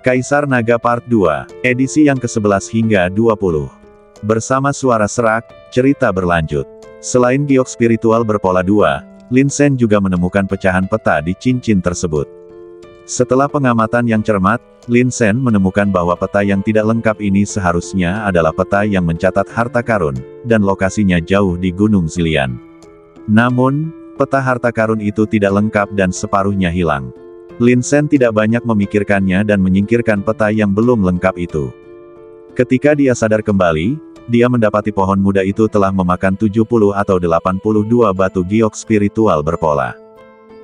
Kaisar Naga Part 2, edisi yang ke-11 hingga 20. Bersama suara serak, cerita berlanjut. Selain giok spiritual berpola 2, Lin Sen juga menemukan pecahan peta di cincin tersebut. Setelah pengamatan yang cermat, Lin Sen menemukan bahwa peta yang tidak lengkap ini seharusnya adalah peta yang mencatat harta karun, dan lokasinya jauh di Gunung Zilian. Namun, peta harta karun itu tidak lengkap dan separuhnya hilang. Lin Sen tidak banyak memikirkannya dan menyingkirkan peta yang belum lengkap itu. Ketika dia sadar kembali, dia mendapati pohon muda itu telah memakan 70 atau 82 batu giok spiritual berpola.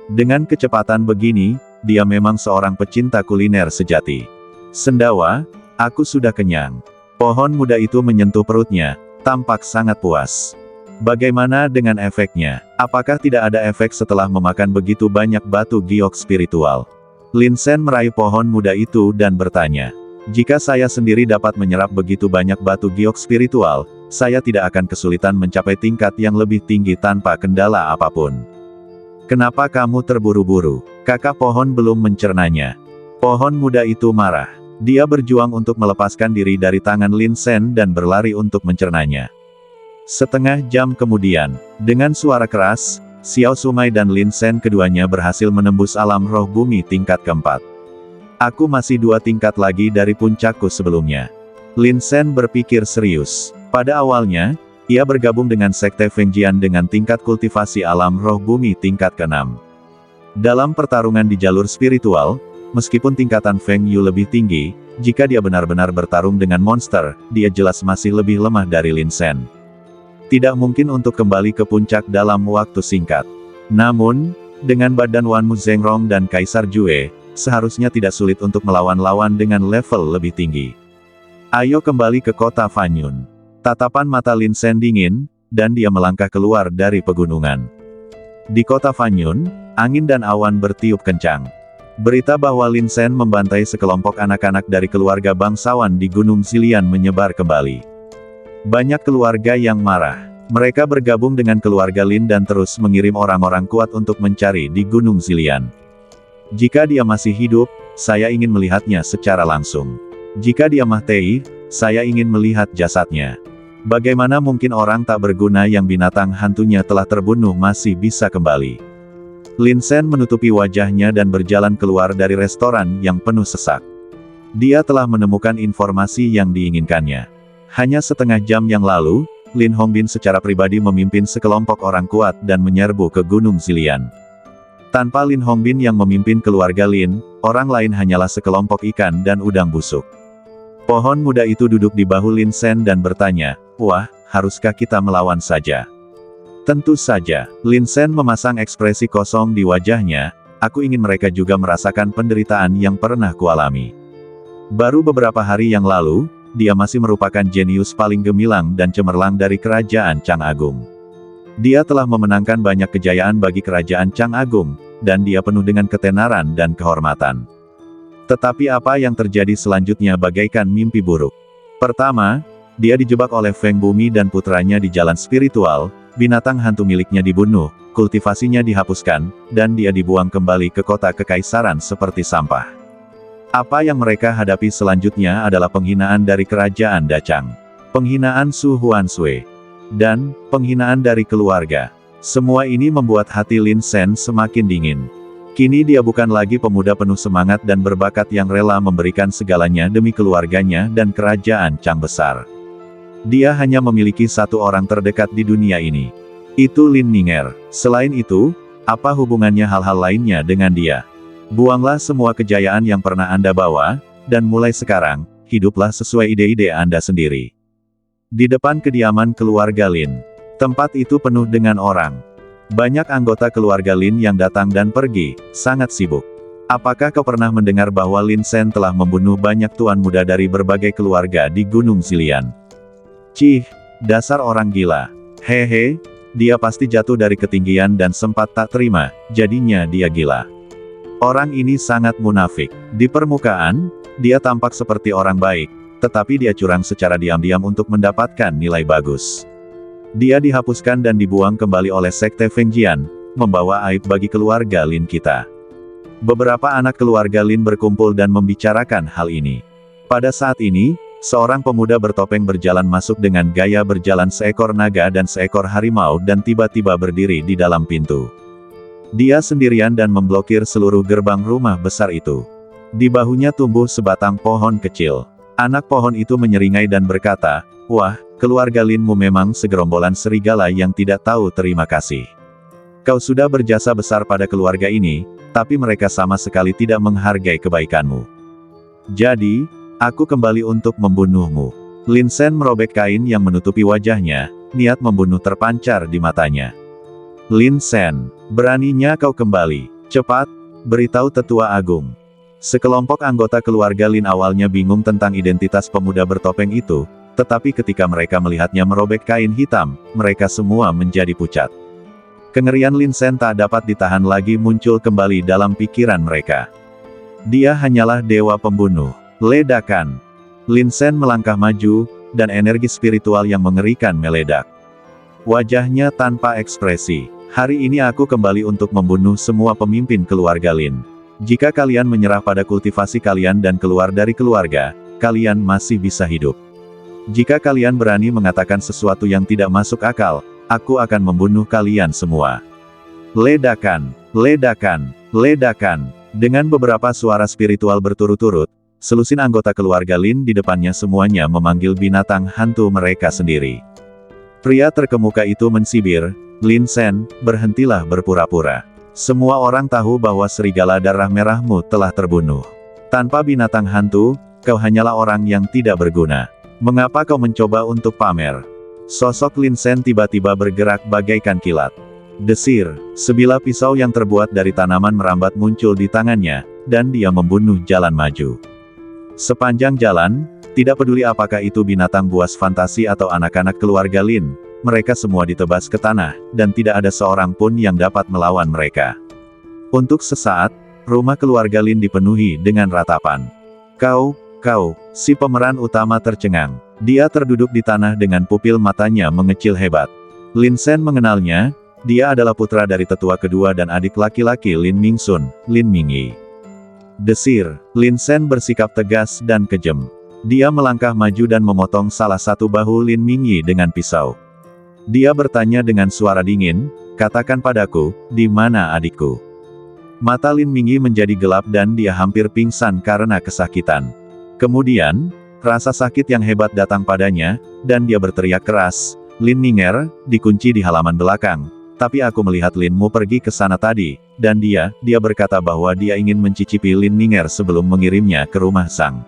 Dengan kecepatan begini, dia memang seorang pecinta kuliner sejati. Sendawa, aku sudah kenyang. Pohon muda itu menyentuh perutnya, tampak sangat puas. Bagaimana dengan efeknya? Apakah tidak ada efek setelah memakan begitu banyak batu giok spiritual? Lin Sen meraih pohon muda itu dan bertanya, jika saya sendiri dapat menyerap begitu banyak batu giok spiritual, saya tidak akan kesulitan mencapai tingkat yang lebih tinggi tanpa kendala apapun. Kenapa kamu terburu-buru? Kakak pohon belum mencernanya. Pohon muda itu marah. Dia berjuang untuk melepaskan diri dari tangan Lin Sen dan berlari untuk mencernanya. Setengah jam kemudian, dengan suara keras, Xiao Sumai dan Lin Sen keduanya berhasil menembus alam roh bumi tingkat keempat. Aku masih 2 tingkat lagi dari puncakku sebelumnya. Lin Sen berpikir serius. Pada awalnya, ia bergabung dengan Sekte Fengjian dengan tingkat kultivasi alam roh bumi tingkat ke-6. Dalam pertarungan di jalur spiritual, meskipun tingkatan Feng Yu lebih tinggi, jika dia benar-benar bertarung dengan monster, dia jelas masih lebih lemah dari Lin Sen. Tidak mungkin untuk kembali ke puncak dalam waktu singkat. Namun, dengan badan Wan Mu Zhengrong dan Kaisar Jue, seharusnya tidak sulit untuk melawan lawan dengan level lebih tinggi. Ayo kembali ke kota Fanyun. Tatapan mata Lin Sen dingin, dan dia melangkah keluar dari pegunungan. Di kota Fanyun, angin dan awan bertiup kencang. Berita bahwa Lin Sen membantai sekelompok anak-anak dari keluarga bangsawan di Gunung Zilian menyebar kembali. Banyak keluarga yang marah. Mereka bergabung dengan keluarga Lin dan terus mengirim orang-orang kuat untuk mencari di Gunung Zilian. Jika dia masih hidup, saya ingin melihatnya secara langsung. Jika dia mati, saya ingin melihat jasadnya. Bagaimana mungkin orang tak berguna yang binatang hantunya telah terbunuh masih bisa kembali? Lin Sen menutupi wajahnya dan berjalan keluar dari restoran yang penuh sesak. Dia telah menemukan informasi yang diinginkannya. Hanya setengah jam yang lalu, Lin Hongbin secara pribadi memimpin sekelompok orang kuat dan menyerbu ke Gunung Zilian. Tanpa Lin Hongbin yang memimpin keluarga Lin, orang lain hanyalah sekelompok ikan dan udang busuk. Pohon muda itu duduk di bahu Lin Sen dan bertanya, "Wah, haruskah kita melawan saja?" Tentu saja, Lin Sen memasang ekspresi kosong di wajahnya, aku ingin mereka juga merasakan penderitaan yang pernah kualami. Baru beberapa hari yang lalu, dia masih merupakan jenius paling gemilang dan cemerlang dari kerajaan Chang Agung. Dia telah memenangkan banyak kejayaan bagi kerajaan Chang Agung, dan dia penuh dengan ketenaran dan kehormatan. Tetapi apa yang terjadi selanjutnya bagaikan mimpi buruk. Pertama, dia dijebak oleh Feng Bumi dan putranya di jalan spiritual, binatang hantu miliknya dibunuh, kultivasinya dihapuskan, dan dia dibuang kembali ke kota kekaisaran seperti sampah. Apa yang mereka hadapi selanjutnya adalah penghinaan dari kerajaan Dachang, penghinaan Su Huansui, dan penghinaan dari keluarga. Semua ini membuat hati Lin Sen semakin dingin. Kini dia bukan lagi pemuda penuh semangat dan berbakat yang rela memberikan segalanya demi keluarganya dan kerajaan Chang besar. Dia hanya memiliki satu orang terdekat di dunia ini. Itu Lin Ninger. Selain itu, apa hubungannya hal-hal lainnya dengan dia? Buanglah semua kejayaan yang pernah Anda bawa, dan mulai sekarang, hiduplah sesuai ide-ide Anda sendiri. Di depan kediaman keluarga Lin. Tempat itu penuh dengan orang. Banyak anggota keluarga Lin yang datang dan pergi, sangat sibuk. Apakah kau pernah mendengar bahwa Lin Sen telah membunuh banyak tuan muda dari berbagai keluarga di Gunung Zilian? Cih, dasar orang gila. Hehe, dia pasti jatuh dari ketinggian dan sempat tak terima, jadinya dia gila. Orang ini sangat munafik. Di permukaan, dia tampak seperti orang baik, tetapi dia curang secara diam-diam untuk mendapatkan nilai bagus. Dia dihapuskan dan dibuang kembali oleh Sekte Fengjian, membawa aib bagi keluarga Lin kita. Beberapa anak keluarga Lin berkumpul dan membicarakan hal ini. Pada saat ini, seorang pemuda bertopeng berjalan masuk dengan gaya berjalan seekor naga dan seekor harimau dan tiba-tiba berdiri di dalam pintu. Dia sendirian dan memblokir seluruh gerbang rumah besar itu. Di bahunya tumbuh sebatang pohon kecil. Anak pohon itu menyeringai dan berkata, "Wah, keluarga Linmu memang segerombolan serigala yang tidak tahu terima kasih. Kau sudah berjasa besar pada keluarga ini, tapi mereka sama sekali tidak menghargai kebaikanmu. Jadi, aku kembali untuk membunuhmu." Lin Sen merobek kain yang menutupi wajahnya, niat membunuh terpancar di matanya. "Lin Sen, beraninya kau kembali. Cepat, beritahu Tetua Agung." Sekelompok anggota keluarga Lin awalnya bingung tentang identitas pemuda bertopeng itu, tetapi ketika mereka melihatnya merobek kain hitam, mereka semua menjadi pucat. Kengerian Lin Sen tak dapat ditahan lagi muncul kembali dalam pikiran mereka. Dia hanyalah dewa pembunuh. Ledakan. Lin Sen melangkah maju, dan energi spiritual yang mengerikan meledak. Wajahnya tanpa ekspresi. "Hari ini aku kembali untuk membunuh semua pemimpin keluarga Lin. Jika kalian menyerah pada kultivasi kalian dan keluar dari keluarga, kalian masih bisa hidup. Jika kalian berani mengatakan sesuatu yang tidak masuk akal, aku akan membunuh kalian semua." Ledakan, ledakan, ledakan. Dengan beberapa suara spiritual berturut-turut, selusin anggota keluarga Lin di depannya semuanya memanggil binatang hantu mereka sendiri. Pria terkemuka itu mensibir, "Lin Sen, berhentilah berpura-pura. Semua orang tahu bahwa serigala darah merahmu telah terbunuh. Tanpa binatang hantu, kau hanyalah orang yang tidak berguna. Mengapa kau mencoba untuk pamer?" Sosok Lin Sen tiba-tiba bergerak bagaikan kilat. Desir, sebilah pisau yang terbuat dari tanaman merambat muncul di tangannya, dan dia membunuh jalan maju. Sepanjang jalan, tidak peduli apakah itu binatang buas fantasi atau anak-anak keluarga Lin, mereka semua ditebas ke tanah, dan tidak ada seorang pun yang dapat melawan mereka. Untuk sesaat, rumah keluarga Lin dipenuhi dengan ratapan. Kau, si pemeran utama tercengang. Dia terduduk di tanah dengan pupil matanya mengecil hebat. Lin Sen mengenalnya, dia adalah putra dari tetua kedua dan adik laki-laki Lin Mingsun, Lin Mingyi. Desir, Lin Sen bersikap tegas dan kejam. Dia melangkah maju dan memotong salah satu bahu Lin Mingyi dengan pisau. Dia bertanya dengan suara dingin, "Katakan padaku, di mana adikku?" Mata Lin Mingyi menjadi gelap dan dia hampir pingsan karena kesakitan. Kemudian, rasa sakit yang hebat datang padanya, dan dia berteriak keras, "Lin Ninger, dikunci di halaman belakang. Tapi aku melihat Linmu pergi ke sana tadi, dan dia berkata bahwa dia ingin mencicipi Lin Ninger sebelum mengirimnya ke rumah sang."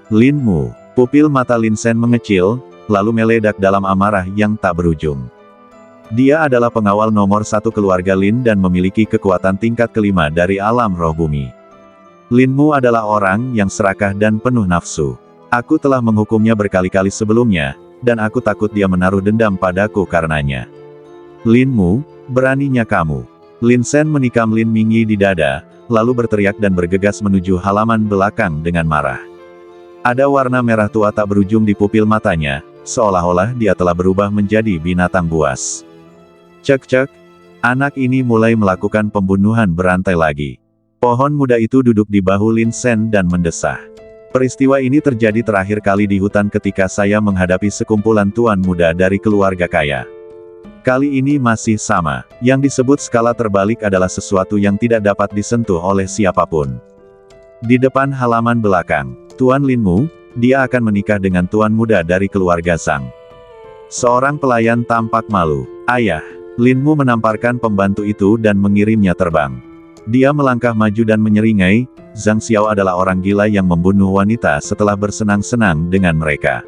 "Linmu." Pupil mata Lin Sen mengecil, lalu meledak dalam amarah yang tak berujung. Dia adalah pengawal nomor 1 keluarga Lin dan memiliki kekuatan tingkat kelima dari alam roh bumi. "Linmu adalah orang yang serakah dan penuh nafsu. Aku telah menghukumnya berkali-kali sebelumnya, dan aku takut dia menaruh dendam padaku karenanya. Linmu, beraninya kamu." Lin Sen menikam Lin Mingyi di dada, lalu berteriak dan bergegas menuju halaman belakang dengan marah. Ada warna merah tua tak berujung di pupil matanya, seolah-olah dia telah berubah menjadi binatang buas. Cek-cek, anak ini mulai melakukan pembunuhan berantai lagi. Pohon muda itu duduk di bahu Lin Sen dan mendesah. "Peristiwa ini terjadi terakhir kali di hutan ketika saya menghadapi sekumpulan tuan muda dari keluarga kaya. Kali ini masih sama. Yang disebut skala terbalik adalah sesuatu yang tidak dapat disentuh oleh siapapun." Di depan halaman belakang, "Tuan Linmu, dia akan menikah dengan tuan muda dari keluarga Zhang." Seorang pelayan tampak malu. "Ayah." Linmu menamparkan pembantu itu dan mengirimnya terbang. Dia melangkah maju dan menyeringai, "Zhang Xiao adalah orang gila yang membunuh wanita setelah bersenang-senang dengan mereka.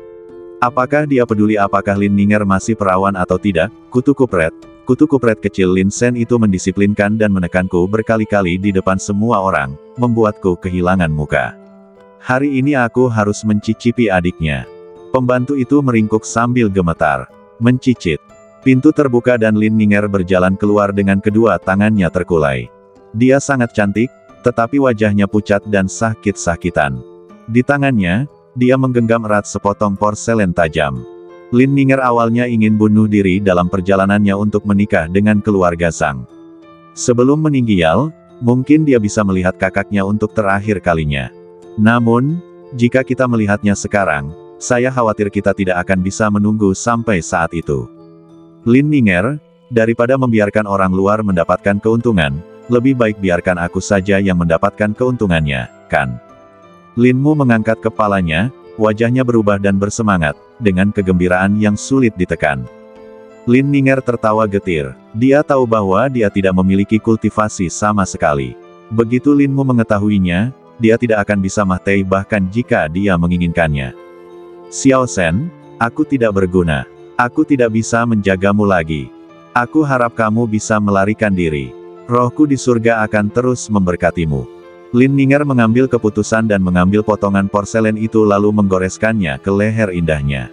Apakah dia peduli apakah Lin Ninger masih perawan atau tidak? Kutu kupret." Kutu kupret kecil Lin Sen itu mendisiplinkan dan menekanku berkali-kali di depan semua orang, membuatku kehilangan muka. "Hari ini aku harus mencicipi adiknya." Pembantu itu meringkuk sambil gemetar. "Mencicit." Pintu terbuka dan Lin Ninger berjalan keluar dengan kedua tangannya terkulai. Dia sangat cantik, tetapi wajahnya pucat dan sakit-sakitan. Di tangannya, dia menggenggam erat sepotong porselen tajam. Lin Ninger awalnya ingin bunuh diri dalam perjalanannya untuk menikah dengan keluarga Zhang. Sebelum meninggal, Mungkin dia bisa melihat kakaknya untuk terakhir kalinya. Namun, jika kita melihatnya sekarang, saya khawatir kita tidak akan bisa menunggu sampai saat itu. Lin Ninger, daripada membiarkan orang luar mendapatkan keuntungan, lebih baik biarkan aku saja yang mendapatkan keuntungannya, kan? Linmu mengangkat kepalanya, wajahnya berubah dan bersemangat, dengan kegembiraan yang sulit ditekan. Lin Ninger tertawa getir. Dia tahu bahwa dia tidak memiliki kultivasi sama sekali. Begitu Linmu mengetahuinya, dia tidak akan bisa Mahtei bahkan jika dia menginginkannya. Xiao Shen, aku tidak berguna. Aku tidak bisa menjagamu lagi. Aku harap kamu bisa melarikan diri. Rohku di surga akan terus memberkatimu. Lin Ninger mengambil keputusan dan mengambil potongan porselen itu lalu menggoreskannya ke leher indahnya.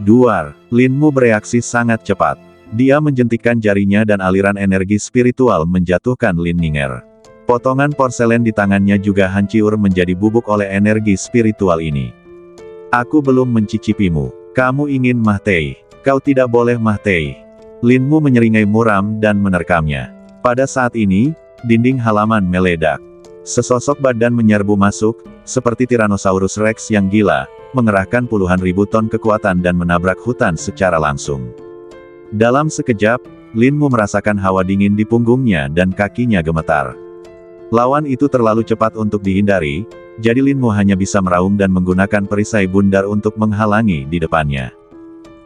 Duar, Linmu bereaksi sangat cepat. Dia menjentikkan jarinya dan aliran energi spiritual menjatuhkan Lin Ninger. Potongan porselen di tangannya juga hancur menjadi bubuk oleh energi spiritual ini. Aku belum mencicipimu. Kamu ingin Mahtei. Kau tidak boleh Mahtei. Linmu menyeringai muram dan menerkamnya. Pada saat ini, dinding halaman meledak. Sesosok badan menyerbu masuk, seperti Tyrannosaurus Rex yang gila, mengerahkan puluhan ribu ton kekuatan dan menabrak hutan secara langsung. Dalam sekejap, Linmu merasakan hawa dingin di punggungnya dan kakinya gemetar. Lawan itu terlalu cepat untuk dihindari, jadi Linmu hanya bisa meraung dan menggunakan perisai bundar untuk menghalangi di depannya.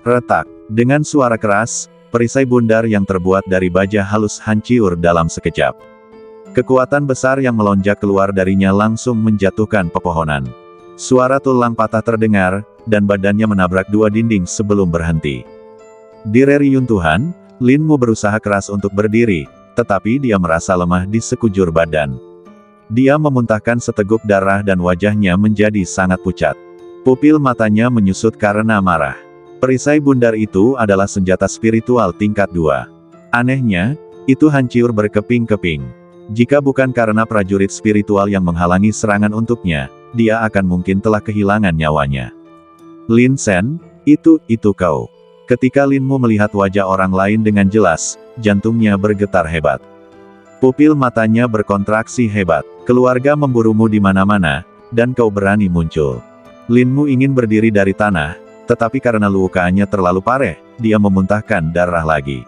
Retak, dengan suara keras, perisai bundar yang terbuat dari baja halus hancur dalam sekejap. Kekuatan besar yang melonjak keluar darinya langsung menjatuhkan pepohonan. Suara tulang patah terdengar, dan badannya menabrak dua dinding sebelum berhenti. Di reruntuhan, Linmu berusaha keras untuk berdiri, tetapi dia merasa lemah di sekujur badan. Dia memuntahkan seteguk darah dan wajahnya menjadi sangat pucat. Pupil matanya menyusut karena marah. Perisai bundar itu adalah senjata spiritual tingkat 2. Anehnya, itu hancur berkeping-keping. Jika bukan karena prajurit spiritual yang menghalangi serangan untuknya, dia akan mungkin telah kehilangan nyawanya. Lin Shen, itu kau. Ketika Linmu melihat wajah orang lain dengan jelas, jantungnya bergetar hebat. Pupil matanya berkontraksi hebat. Keluarga memburumu di mana-mana, dan kau berani muncul. Linmu ingin berdiri dari tanah, tetapi karena lukanya terlalu parah, dia memuntahkan darah lagi.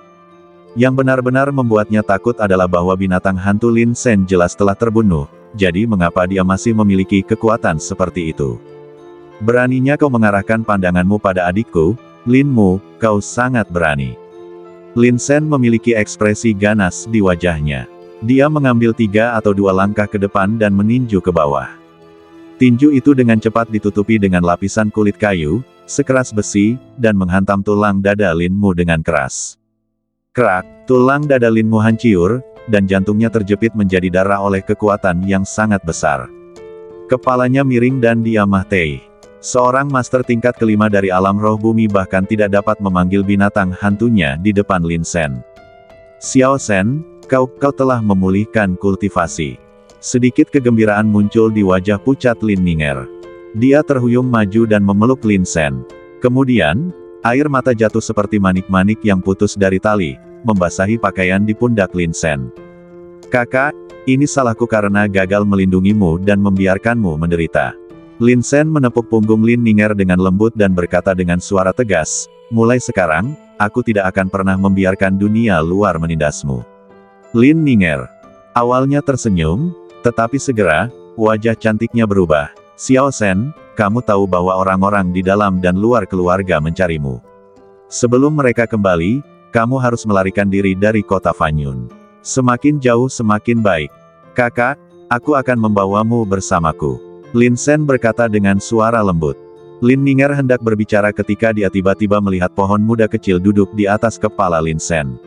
Yang benar-benar membuatnya takut adalah bahwa binatang hantu Lin Shen jelas telah terbunuh, jadi mengapa dia masih memiliki kekuatan seperti itu? Beraninya kau mengarahkan pandanganmu pada adikku, Linmu, kau sangat berani. Lin Shen memiliki ekspresi ganas di wajahnya. Dia mengambil 3 atau 2 langkah ke depan dan meninju ke bawah. Tinju itu dengan cepat ditutupi dengan lapisan kulit kayu, sekeras besi, dan menghantam tulang dada Linmu dengan keras. Kerak, tulang dada Linmu hancur, dan jantungnya terjepit menjadi darah oleh kekuatan yang sangat besar. Kepalanya miring dan dia Mahtei. Seorang master tingkat kelima dari alam roh bumi bahkan tidak dapat memanggil binatang hantunya di depan Lin Shen. Xiao Shen, kau telah memulihkan kultivasi. Sedikit kegembiraan muncul di wajah pucat Lin Ninger. Dia terhuyung maju dan memeluk Lin Shen. Kemudian, air mata jatuh seperti manik-manik yang putus dari tali, membasahi pakaian di pundak Lin Shen. Kakak, ini salahku karena gagal melindungimu dan membiarkanmu menderita. Lin Shen menepuk punggung Lin Ninger dengan lembut dan berkata dengan suara tegas, mulai sekarang, aku tidak akan pernah membiarkan dunia luar menindasmu. Lin Ninger awalnya tersenyum, tetapi segera, wajah cantiknya berubah. Xiao Shen, kamu tahu bahwa orang-orang di dalam dan luar keluarga mencarimu. Sebelum mereka kembali, kamu harus melarikan diri dari kota Fanyun. Semakin jauh semakin baik. Kakak, aku akan membawamu bersamaku. Lin Shen berkata dengan suara lembut. Lin Ninger hendak berbicara ketika dia tiba-tiba melihat pohon muda kecil duduk di atas kepala Lin Shen.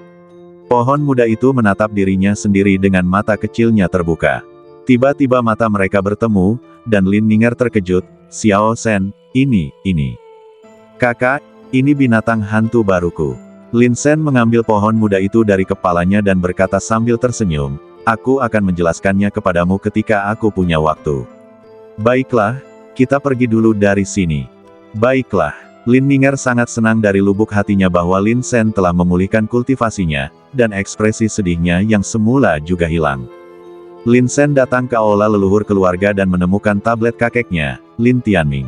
Pohon muda itu menatap dirinya sendiri dengan mata kecilnya terbuka. Tiba-tiba mata mereka bertemu, dan Lin Ninger terkejut. Xiao Shen, ini. Kakak, ini binatang hantu baruku. Lin Shen mengambil pohon muda itu dari kepalanya dan berkata sambil tersenyum, aku akan menjelaskannya kepadamu ketika aku punya waktu. Baiklah, kita pergi dulu dari sini. Baiklah. Lin Ninger sangat senang dari lubuk hatinya bahwa Lin Shen telah memulihkan kultivasinya, dan ekspresi sedihnya yang semula juga hilang. Lin Sen datang ke aula leluhur keluarga dan menemukan tablet kakeknya, Lin Tianming.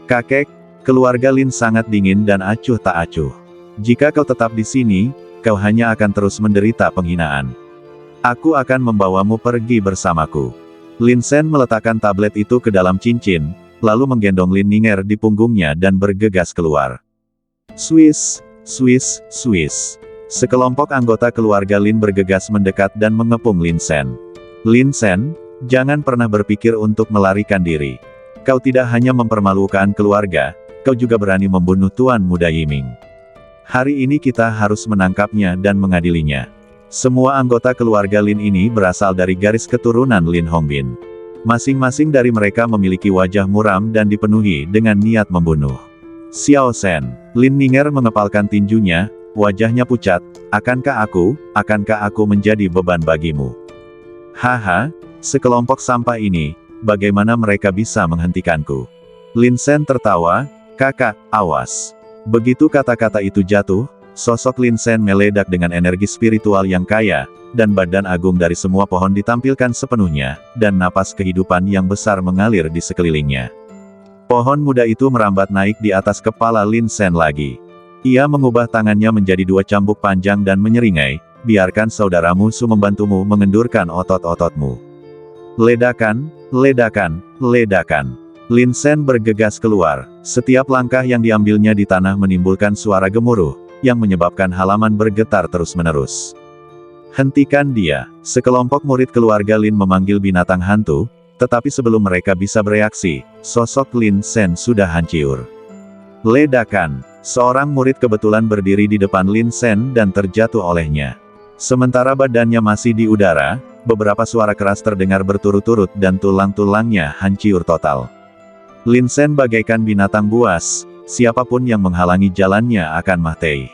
Kakek, keluarga Lin sangat dingin dan acuh tak acuh. Jika kau tetap di sini, kau hanya akan terus menderita penghinaan. Aku akan membawamu pergi bersamaku. Lin Sen meletakkan tablet itu ke dalam cincin, lalu menggendong Lin Ninger di punggungnya dan bergegas keluar. Swiss, Swiss, Swiss. Sekelompok anggota keluarga Lin bergegas mendekat dan mengepung Lin Sen. Lin Sen, jangan pernah berpikir untuk melarikan diri. Kau tidak hanya mempermalukan keluarga, kau juga berani membunuh Tuan Muda Yiming. Hari ini kita harus menangkapnya dan mengadilinya. Semua anggota keluarga Lin ini berasal dari garis keturunan Lin Hongbin. Masing-masing dari mereka memiliki wajah muram dan dipenuhi dengan niat membunuh. Xiao Shen, Lin Ninger mengepalkan tinjunya, wajahnya pucat, akankah aku menjadi beban bagimu? Haha, sekelompok sampah ini, bagaimana mereka bisa menghentikanku? Lin Sen tertawa, kakak, awas. Begitu kata-kata itu jatuh, sosok Lin Sen meledak dengan energi spiritual yang kaya, dan badan agung dari semua pohon ditampilkan sepenuhnya, dan napas kehidupan yang besar mengalir di sekelilingnya. Pohon muda itu merambat naik di atas kepala Lin Sen lagi. Ia mengubah tangannya menjadi dua cambuk panjang dan menyeringai, biarkan saudara musuh membantumu mengendurkan otot-ototmu. Ledakan, ledakan, ledakan. Lin Sen bergegas keluar. Setiap langkah yang diambilnya di tanah menimbulkan suara gemuruh, yang menyebabkan halaman bergetar terus-menerus. Hentikan dia. Sekelompok murid keluarga Lin memanggil binatang hantu, tetapi sebelum mereka bisa bereaksi, sosok Lin Sen sudah hancur. Ledakan. Seorang murid kebetulan berdiri di depan Lin Sen dan terjatuh olehnya. Sementara badannya masih di udara, beberapa suara keras terdengar berturut-turut dan tulang-tulangnya hancur total. Lin Sen bagaikan binatang buas, siapapun yang menghalangi jalannya akan mati.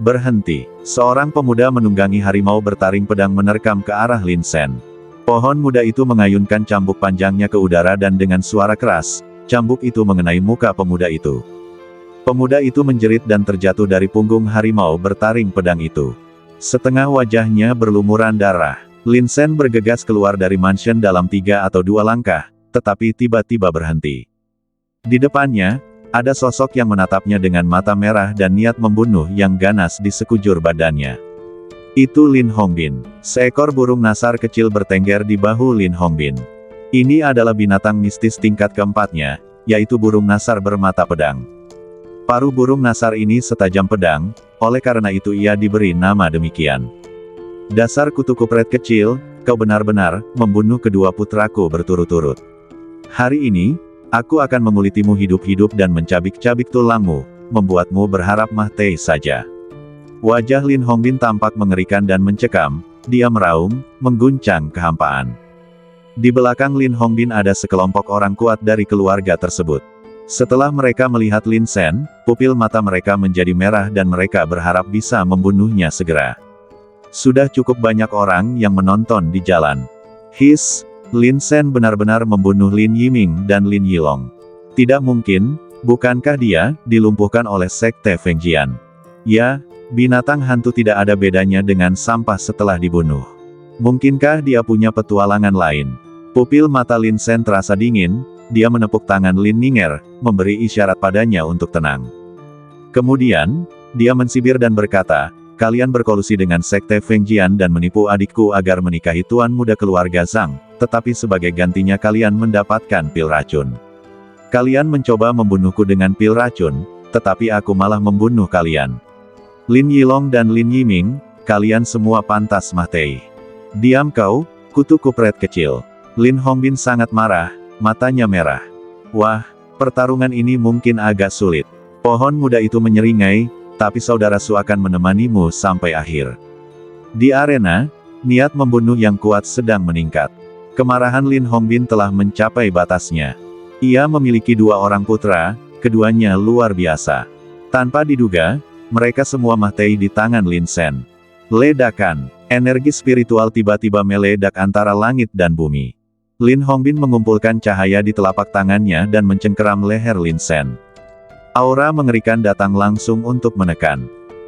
Berhenti. Seorang pemuda menunggangi harimau bertaring pedang menerkam ke arah Lin Sen. Pohon muda itu mengayunkan cambuk panjangnya ke udara dan dengan suara keras, cambuk itu mengenai muka pemuda itu. Pemuda itu menjerit dan terjatuh dari punggung harimau bertaring pedang itu. Setengah wajahnya berlumuran darah. Lin Sen bergegas keluar dari mansion dalam 3 atau 2 langkah, tetapi tiba-tiba berhenti. Di depannya, ada sosok yang menatapnya dengan mata merah dan niat membunuh yang ganas di sekujur badannya. Itu Lin Hongbin. Seekor burung nasar kecil bertengger di bahu Lin Hongbin. Ini adalah binatang mistis tingkat keempatnya, yaitu burung nasar bermata pedang. Paruh burung nasar ini setajam pedang, oleh karena itu ia diberi nama demikian. Dasar kutu kupret kecil, kau benar-benar membunuh kedua putraku berturut-turut. Hari ini, aku akan mengulitimu hidup-hidup dan mencabik-cabik tulangmu, membuatmu berharap mati saja. Wajah Lin Hongbin tampak mengerikan dan mencekam, dia meraung, mengguncang kehampaan. Di belakang Lin Hongbin ada sekelompok orang kuat dari keluarga tersebut. Setelah mereka melihat Lin Sen, pupil mata mereka menjadi merah dan mereka berharap bisa membunuhnya segera. Sudah cukup banyak orang yang menonton di jalan. Lin Sen benar-benar membunuh Lin Yiming dan Lin Yilong. Tidak mungkin, bukankah dia dilumpuhkan oleh sekte Fengjian? Ya, binatang hantu tidak ada bedanya dengan sampah setelah dibunuh. Mungkinkah dia punya petualangan lain? Pupil mata Lin Sen terasa dingin. Dia menepuk tangan Lin Ninger, memberi isyarat padanya untuk tenang. Kemudian, dia mensibir dan berkata, kalian berkolusi dengan sekte Fengjian dan menipu adikku agar menikahi tuan muda keluarga Zhang, tetapi sebagai gantinya kalian mendapatkan pil racun. Kalian mencoba membunuhku dengan pil racun, tetapi aku malah membunuh kalian. Lin Yilong dan Lin Yiming, kalian semua pantas mati. Diam kau, kutu kupret kecil. Lin Hongbin sangat marah. Matanya merah. Wah, pertarungan ini mungkin agak sulit. Pohon muda itu menyeringai, tapi saudara Su akan menemanimu sampai akhir. Di arena, niat membunuh yang kuat sedang meningkat. Kemarahan Lin Hongbin telah mencapai batasnya. Ia memiliki 2 orang putra, keduanya luar biasa. Tanpa diduga, mereka semua mati di tangan Lin Sen. Ledakan, energi spiritual tiba-tiba meledak antara langit dan bumi. Lin Hongbin mengumpulkan cahaya di telapak tangannya dan mencengkeram leher Lin Sen. Aura mengerikan datang langsung untuk menekan.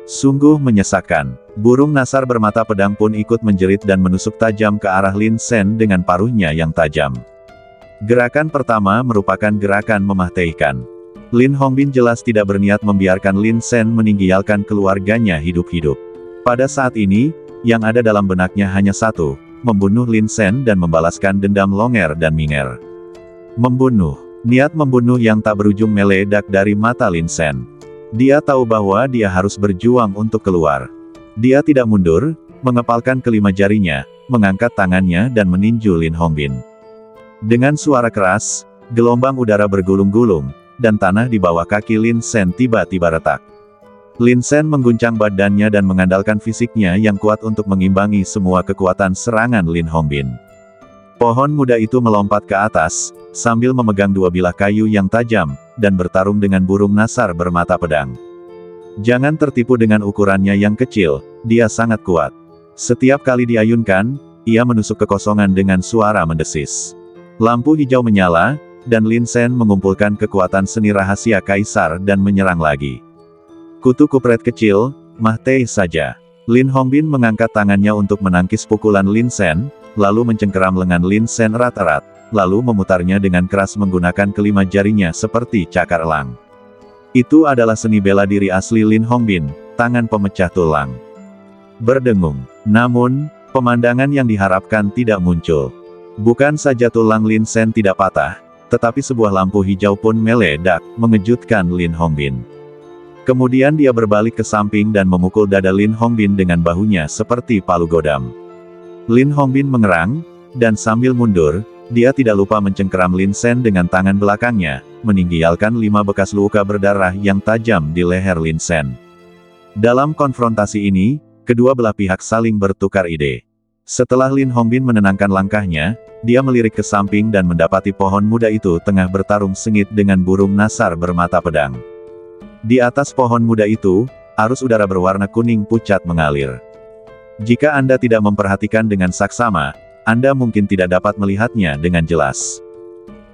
Sungguh menyesakkan. Burung nasar bermata pedang pun ikut menjerit dan menusuk tajam ke arah Lin Sen dengan paruhnya yang tajam. Gerakan pertama merupakan gerakan memahtekkan. Lin Hongbin jelas tidak berniat membiarkan Lin Sen meninggalkan keluarganya hidup-hidup. Pada saat ini, yang ada dalam benaknya hanya satu, membunuh Lin Sen dan membalaskan dendam Longer dan Minger. Membunuh. Niat membunuh yang tak berujung meledak dari mata Lin Sen. Dia tahu bahwa dia harus berjuang untuk keluar. Dia tidak mundur, mengepalkan kelima jarinya, mengangkat tangannya dan meninju Lin Hongbin. Dengan suara keras, gelombang udara bergulung-gulung, dan tanah di bawah kaki Lin Sen tiba-tiba retak. Lin Sen mengguncang badannya dan mengandalkan fisiknya yang kuat untuk mengimbangi semua kekuatan serangan Lin Hongbin. Pohon muda itu melompat ke atas, sambil memegang dua bilah kayu yang tajam, dan bertarung dengan burung nasar bermata pedang. Jangan tertipu dengan ukurannya yang kecil, dia sangat kuat. Setiap kali diayunkan, ia menusuk kekosongan dengan suara mendesis. Lampu hijau menyala, dan Lin Sen mengumpulkan kekuatan seni rahasia kaisar dan menyerang lagi. Kutu kupret kecil, mah-teh saja. Lin Hongbin mengangkat tangannya untuk menangkis pukulan Lin Sen, lalu mencengkeram lengan Lin Sen erat-erat, lalu memutarnya dengan keras menggunakan kelima jarinya seperti cakar elang. Itu adalah seni bela diri asli Lin Hongbin, tangan pemecah tulang. Berdengung. Namun, pemandangan yang diharapkan tidak muncul. Bukan saja tulang Lin Sen tidak patah, tetapi sebuah lampu hijau pun meledak, mengejutkan Lin Hongbin. Kemudian dia berbalik ke samping dan memukul dada Lin Hongbin dengan bahunya seperti palu godam. Lin Hongbin mengerang, dan sambil mundur, dia tidak lupa mencengkeram Lin Sen dengan tangan belakangnya, meninggalkan 5 bekas luka berdarah yang tajam di leher Lin Sen. Dalam konfrontasi ini, kedua belah pihak saling bertukar ide. Setelah Lin Hongbin menenangkan langkahnya, dia melirik ke samping dan mendapati pohon muda itu tengah bertarung sengit dengan burung nasar bermata pedang. Di atas pohon muda itu, arus udara berwarna kuning pucat mengalir. Jika Anda tidak memperhatikan dengan saksama, Anda mungkin tidak dapat melihatnya dengan jelas.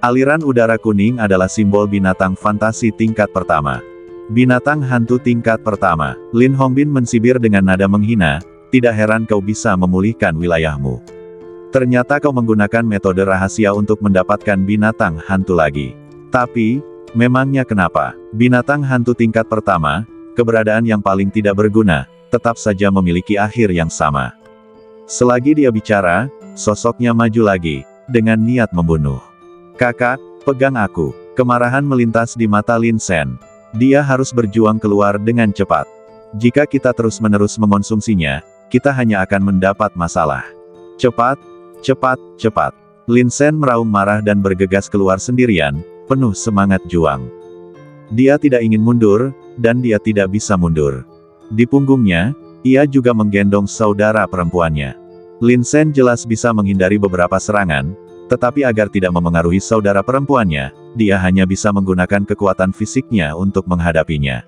Aliran udara kuning adalah simbol binatang fantasi tingkat pertama. Binatang hantu tingkat pertama. Lin Hongbin mensibir dengan nada menghina, tidak heran kau bisa memulihkan wilayahmu. Ternyata kau menggunakan metode rahasia untuk mendapatkan binatang hantu lagi. Tapi, memangnya kenapa? Binatang hantu tingkat pertama, keberadaan yang paling tidak berguna, tetap saja memiliki akhir yang sama. Selagi dia bicara, sosoknya maju lagi, dengan niat membunuh. Kakak, pegang aku. Kemarahan melintas di mata Lin Sen. Dia harus berjuang keluar dengan cepat. Jika kita terus-menerus mengonsumsinya, kita hanya akan mendapat masalah. Cepat, cepat, cepat. Lin Sen meraung marah dan bergegas keluar sendirian, penuh semangat juang. Dia tidak ingin mundur, dan dia tidak bisa mundur. Di punggungnya, ia juga menggendong saudara perempuannya. Lin Sen jelas bisa menghindari beberapa serangan, tetapi agar tidak memengaruhi saudara perempuannya, dia hanya bisa menggunakan kekuatan fisiknya untuk menghadapinya.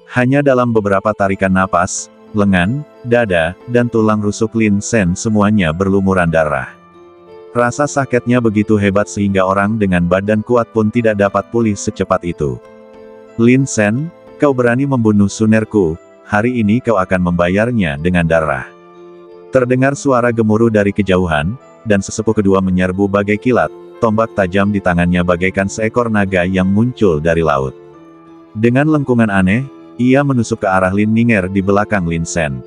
Hanya dalam beberapa tarikan napas, lengan, dada, dan tulang rusuk Lin Sen semuanya berlumuran darah. Rasa sakitnya begitu hebat sehingga orang dengan badan kuat pun tidak dapat pulih secepat itu. Lin Sen, kau berani membunuh sunerku, hari ini kau akan membayarnya dengan darah. Terdengar suara gemuruh dari kejauhan, dan sesepuh kedua menyerbu bagai kilat, tombak tajam di tangannya bagaikan seekor naga yang muncul dari laut. Dengan lengkungan aneh, ia menusuk ke arah Lin Minger di belakang Lin Sen.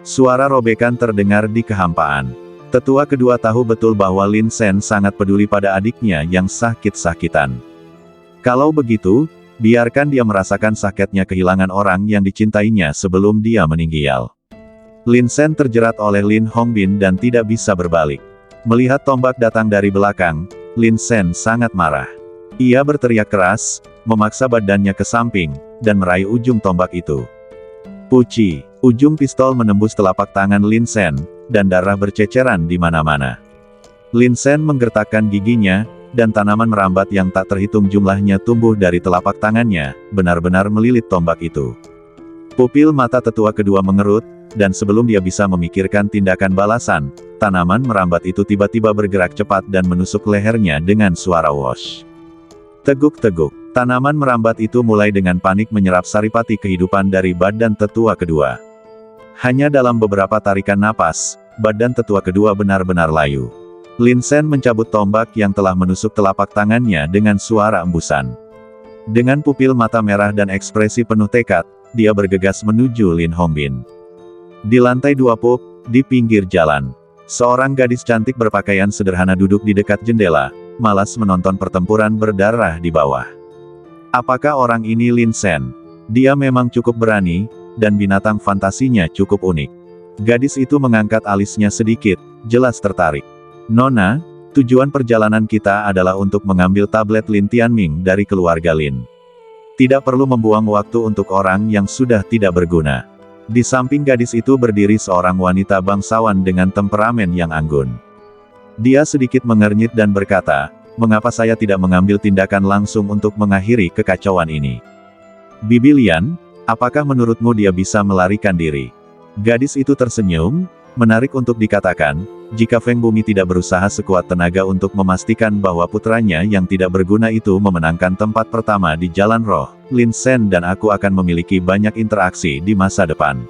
Suara robekan terdengar di kehampaan. Tetua kedua tahu betul bahwa Lin Sen sangat peduli pada adiknya yang sakit-sakitan. Kalau begitu, biarkan dia merasakan sakitnya kehilangan orang yang dicintainya sebelum dia meninggal. Lin Sen terjerat oleh Lin Hongbin dan tidak bisa berbalik. Melihat tombak datang dari belakang, Lin Sen sangat marah. Ia berteriak keras, memaksa badannya ke samping, dan meraih ujung tombak itu. Puci, ujung pistol menembus telapak tangan Lin Sen, dan darah berceceran di mana-mana. Lin Sen menggertakkan giginya, dan tanaman merambat yang tak terhitung jumlahnya tumbuh dari telapak tangannya, benar-benar melilit tombak itu. Pupil mata tetua kedua mengerut, dan sebelum dia bisa memikirkan tindakan balasan, tanaman merambat itu tiba-tiba bergerak cepat dan menusuk lehernya dengan suara wosh. Teguk-teguk, Tanaman merambat itu mulai dengan panik menyerap saripati kehidupan dari badan tetua kedua. Hanya dalam beberapa tarikan napas, badan tetua kedua benar-benar layu. Lin Sen mencabut tombak yang telah menusuk telapak tangannya dengan suara embusan. Dengan pupil mata merah dan ekspresi penuh tekad, dia bergegas menuju Lin Hongbin. Di lantai 2 pub, di pinggir jalan, seorang gadis cantik berpakaian sederhana duduk di dekat jendela, malas menonton pertempuran berdarah di bawah. Apakah orang ini Lin Sen? Dia memang cukup berani, dan binatang fantasinya cukup unik. Gadis itu mengangkat alisnya sedikit, jelas tertarik. Nona, tujuan perjalanan kita adalah untuk mengambil tablet Lin Tianming dari keluarga Lin. Tidak perlu membuang waktu untuk orang yang sudah tidak berguna. Di samping gadis itu berdiri seorang wanita bangsawan dengan temperamen yang anggun. Dia sedikit mengernyit dan berkata, "Mengapa saya tidak mengambil tindakan langsung untuk mengakhiri kekacauan ini? Bibi Lian, apakah menurutmu dia bisa melarikan diri?" Gadis itu tersenyum, menarik untuk dikatakan, jika Feng Bumi tidak berusaha sekuat tenaga untuk memastikan bahwa putranya yang tidak berguna itu memenangkan tempat pertama di Jalan Roh, Lin Sen dan aku akan memiliki banyak interaksi di masa depan.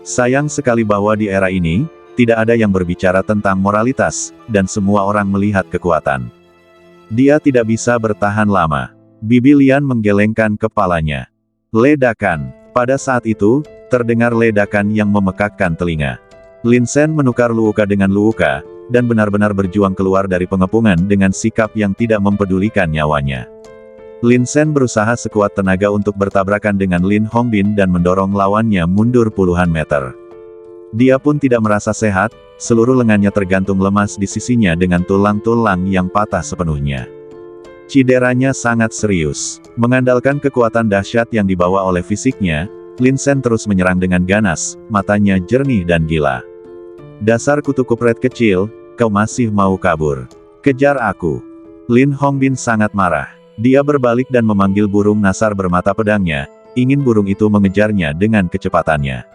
Sayang sekali bahwa di era ini, tidak ada yang berbicara tentang moralitas, dan semua orang melihat kekuatan. Dia tidak bisa bertahan lama. Bibi Lian menggelengkan kepalanya. Ledakan. Pada saat itu, terdengar ledakan yang memekakkan telinga. Lin Sen menukar luuka dengan luuka, dan benar-benar berjuang keluar dari pengepungan dengan sikap yang tidak mempedulikan nyawanya. Lin Sen berusaha sekuat tenaga untuk bertabrakan dengan Lin Hongbin dan mendorong lawannya mundur puluhan meter. Dia pun tidak merasa sehat, seluruh lengannya tergantung lemas di sisinya dengan tulang-tulang yang patah sepenuhnya. Cideranya sangat serius. Mengandalkan kekuatan dahsyat yang dibawa oleh fisiknya, Lin Sen terus menyerang dengan ganas, matanya jernih dan gila. "Dasar kutu kupret kecil, kau masih mau kabur? Kejar aku!" Lin Hongbin sangat marah. Dia berbalik dan memanggil burung nasar bermata pedangnya, ingin burung itu mengejarnya dengan kecepatannya.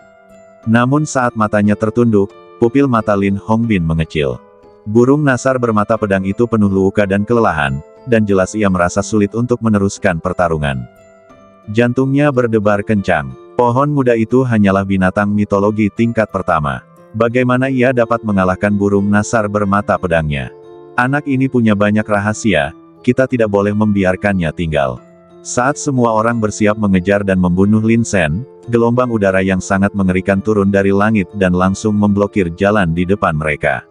Namun saat matanya tertunduk, pupil mata Lin Hongbin mengecil. Burung nasar bermata pedang itu penuh luka dan kelelahan, dan jelas ia merasa sulit untuk meneruskan pertarungan. Jantungnya berdebar kencang. Pohon muda itu hanyalah binatang mitologi tingkat pertama. Bagaimana ia dapat mengalahkan burung nasar bermata pedangnya? Anak ini punya banyak rahasia, kita tidak boleh membiarkannya tinggal. Saat semua orang bersiap mengejar dan membunuh Lin Sen, gelombang udara yang sangat mengerikan turun dari langit dan langsung memblokir jalan di depan mereka.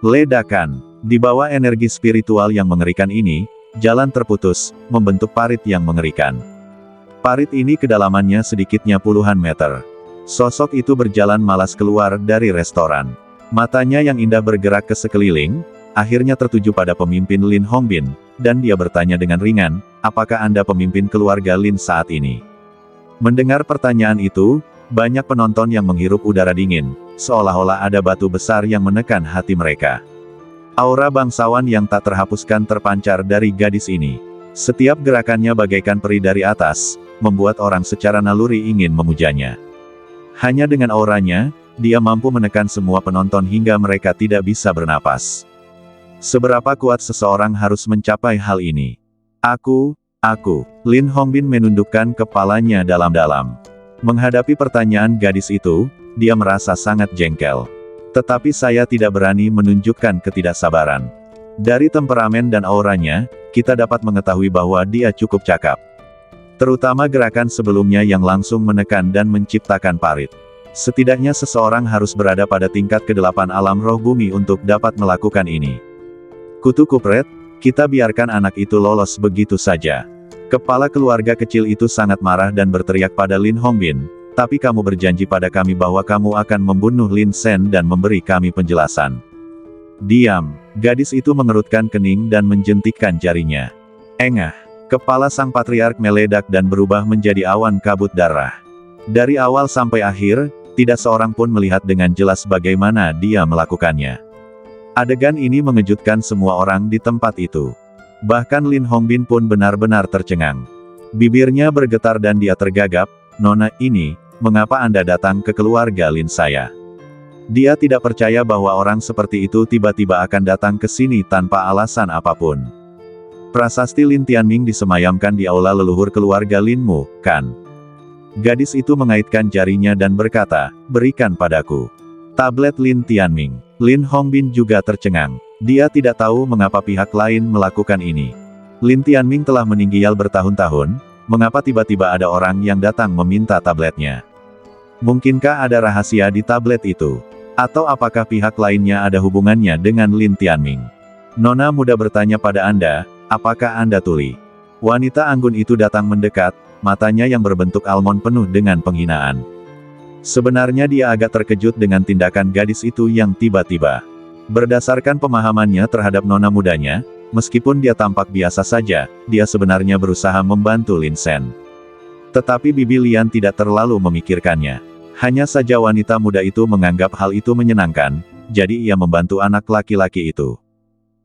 Ledakan. Di bawah energi spiritual yang mengerikan ini, jalan terputus, membentuk parit yang mengerikan. Parit ini kedalamannya sedikitnya puluhan meter. Sosok itu berjalan malas keluar dari restoran. Matanya yang indah bergerak ke sekeliling, akhirnya tertuju pada pemimpin Lin Hongbin, dan dia bertanya dengan ringan, "Apakah Anda pemimpin keluarga Lin saat ini?" Mendengar pertanyaan itu, banyak penonton yang menghirup udara dingin, seolah-olah ada batu besar yang menekan hati mereka. Aura bangsawan yang tak terhapuskan terpancar dari gadis ini. Setiap gerakannya bagaikan peri dari atas, membuat orang secara naluri ingin memujanya. Hanya dengan auranya, dia mampu menekan semua penonton hingga mereka tidak bisa bernapas. Seberapa kuat seseorang harus mencapai hal ini? Aku. Lin Hongbin menundukkan kepalanya dalam-dalam. Menghadapi pertanyaan gadis itu, dia merasa sangat jengkel. Tetapi saya tidak berani menunjukkan ketidaksabaran. Dari temperamen dan auranya, kita dapat mengetahui bahwa dia cukup cakap. Terutama gerakan sebelumnya yang langsung menekan dan menciptakan parit. Setidaknya seseorang harus berada pada tingkat ke-8 alam roh bumi untuk dapat melakukan ini. Kutu kupret, kita biarkan anak itu lolos begitu saja. Kepala keluarga kecil itu sangat marah dan berteriak pada Lin Hongbin, "Tapi kamu berjanji pada kami bahwa kamu akan membunuh Lin Sen dan memberi kami penjelasan." "Diam." Gadis itu mengerutkan kening dan menjentikkan jarinya. Engah. Kepala sang patriark meledak dan berubah menjadi awan kabut darah. Dari awal sampai akhir, tidak seorang pun melihat dengan jelas bagaimana dia melakukannya. Adegan ini mengejutkan semua orang di tempat itu. Bahkan Lin Hongbin pun benar-benar tercengang. Bibirnya bergetar dan dia tergagap, "Nona, ini, mengapa Anda datang ke keluarga Lin saya?" Dia tidak percaya bahwa orang seperti itu tiba-tiba akan datang ke sini tanpa alasan apapun. Prasasti Lin Tianming disemayamkan di aula leluhur keluarga Linmu, kan? Gadis itu mengaitkan jarinya dan berkata, berikan padaku tablet Lin Tianming. Lin Hongbin juga tercengang. Dia tidak tahu mengapa pihak lain melakukan ini. Lin Tianming telah meninggal bertahun-tahun, mengapa tiba-tiba ada orang yang datang meminta tabletnya? Mungkinkah ada rahasia di tablet itu? Atau apakah pihak lainnya ada hubungannya dengan Lin Tianming? Nona muda bertanya pada Anda, apakah Anda tuli? Wanita anggun itu datang mendekat, matanya yang berbentuk almond penuh dengan penghinaan. Sebenarnya dia agak terkejut dengan tindakan gadis itu yang tiba-tiba. Berdasarkan pemahamannya terhadap nona mudanya, meskipun dia tampak biasa saja, dia sebenarnya berusaha membantu Lin Sen. Tetapi Bibi Lian tidak terlalu memikirkannya. Hanya saja wanita muda itu menganggap hal itu menyenangkan, jadi ia membantu anak laki-laki itu.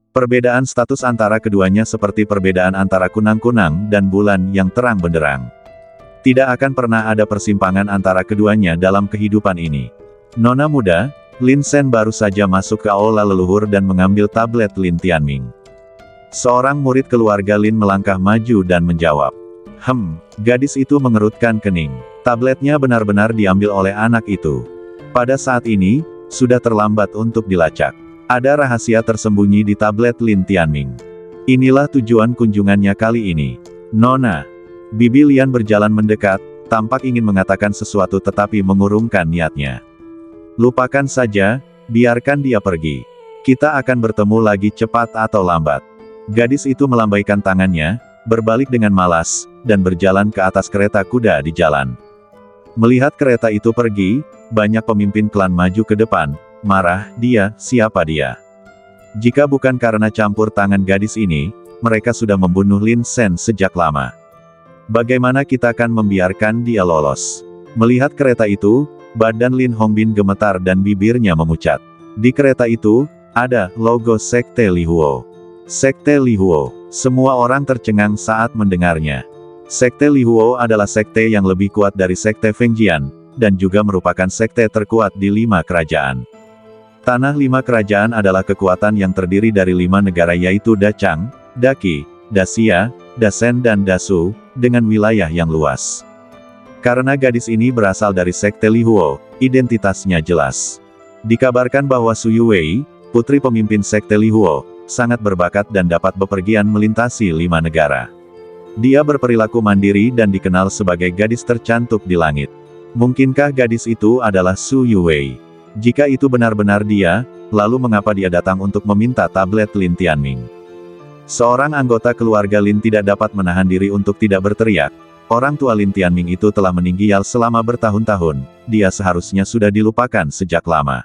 Perbedaan status antara keduanya seperti perbedaan antara kunang-kunang dan bulan yang terang benderang. Tidak akan pernah ada persimpangan antara keduanya dalam kehidupan ini. Nona muda, Lin Sen baru saja masuk ke aula leluhur dan mengambil tablet Lin Tianming. Seorang murid keluarga Lin melangkah maju dan menjawab. Gadis itu mengerutkan kening. Tabletnya benar-benar diambil oleh anak itu. Pada saat ini, sudah terlambat untuk dilacak. Ada rahasia tersembunyi di tablet Lin Tianming. Inilah tujuan kunjungannya kali ini. Nona. Bibi Lian berjalan mendekat, tampak ingin mengatakan sesuatu tetapi mengurungkan niatnya. Lupakan saja, biarkan dia pergi. Kita akan bertemu lagi cepat atau lambat. Gadis itu melambaikan tangannya, berbalik dengan malas, dan berjalan ke atas kereta kuda di jalan. Melihat kereta itu pergi, banyak pemimpin klan maju ke depan, marah, siapa dia? Jika bukan karena campur tangan gadis ini, mereka sudah membunuh Lin Sen sejak lama. Bagaimana kita akan membiarkan dia lolos? Melihat kereta itu, badan Lin Hongbin gemetar dan bibirnya memucat. Di kereta itu, ada logo Sekte Lihuo. Sekte Lihuo. Semua orang tercengang saat mendengarnya. Sekte Lihuo adalah sekte yang lebih kuat dari Sekte Fengjian, dan juga merupakan sekte terkuat di 5 kerajaan. Tanah 5 kerajaan adalah kekuatan yang terdiri dari 5 negara yaitu Dachang, Daqi, Daxia, Dasen dan Dasu, dengan wilayah yang luas. Karena gadis ini berasal dari Sekte Lihuo, identitasnya jelas. Dikabarkan bahwa Su Yuwei, putri pemimpin Sekte Lihuo, sangat berbakat dan dapat bepergian melintasi 5 negara. Dia berperilaku mandiri dan dikenal sebagai gadis tercantik di langit. Mungkinkah gadis itu adalah Su Yuwei? Jika itu benar-benar dia, lalu mengapa dia datang untuk meminta tablet Lin Tianming? Seorang anggota keluarga Lin tidak dapat menahan diri untuk tidak berteriak. Orang tua Lin Tianming itu telah meninggal selama bertahun-tahun, dia seharusnya sudah dilupakan sejak lama.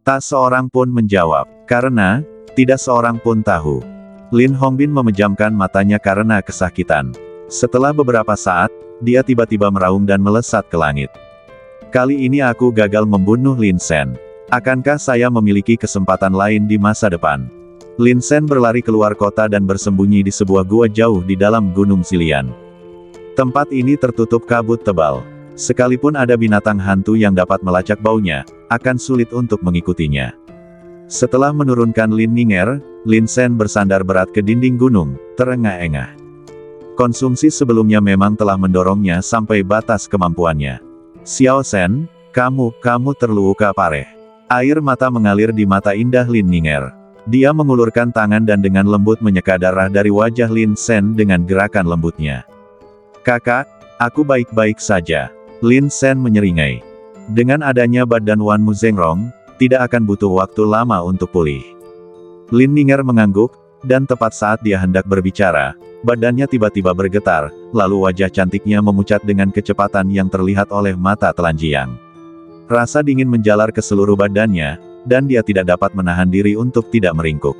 Tak seorang pun menjawab, karena tidak seorang pun tahu. Lin Hongbin memejamkan matanya karena kesakitan. Setelah beberapa saat, dia tiba-tiba meraung dan melesat ke langit. Kali ini aku gagal membunuh Lin Sen. Akankah saya memiliki kesempatan lain di masa depan? Lin Sen berlari keluar kota dan bersembunyi di sebuah gua jauh di dalam Gunung Zilian. Tempat ini tertutup kabut tebal. Sekalipun ada binatang hantu yang dapat melacak baunya, akan sulit untuk mengikutinya. Setelah menurunkan Lin Ninger, Lin Sen bersandar berat ke dinding gunung, terengah-engah. Konsumsi sebelumnya memang telah mendorongnya sampai batas kemampuannya. Xiao Sen, kamu terluka parah. Air mata mengalir di mata indah Lin Ninger. Dia mengulurkan tangan dan dengan lembut menyeka darah dari wajah Lin Sen dengan gerakan lembutnya. Kakak, aku baik-baik saja. Lin Sen menyeringai. Dengan adanya badan Wan Mu Zhengrong, tidak akan butuh waktu lama untuk pulih. Lin Ninger mengangguk, dan tepat saat dia hendak berbicara, badannya tiba-tiba bergetar, lalu wajah cantiknya memucat dengan kecepatan yang terlihat oleh mata telanjang. Rasa dingin menjalar ke seluruh badannya, dan dia tidak dapat menahan diri untuk tidak meringkuk.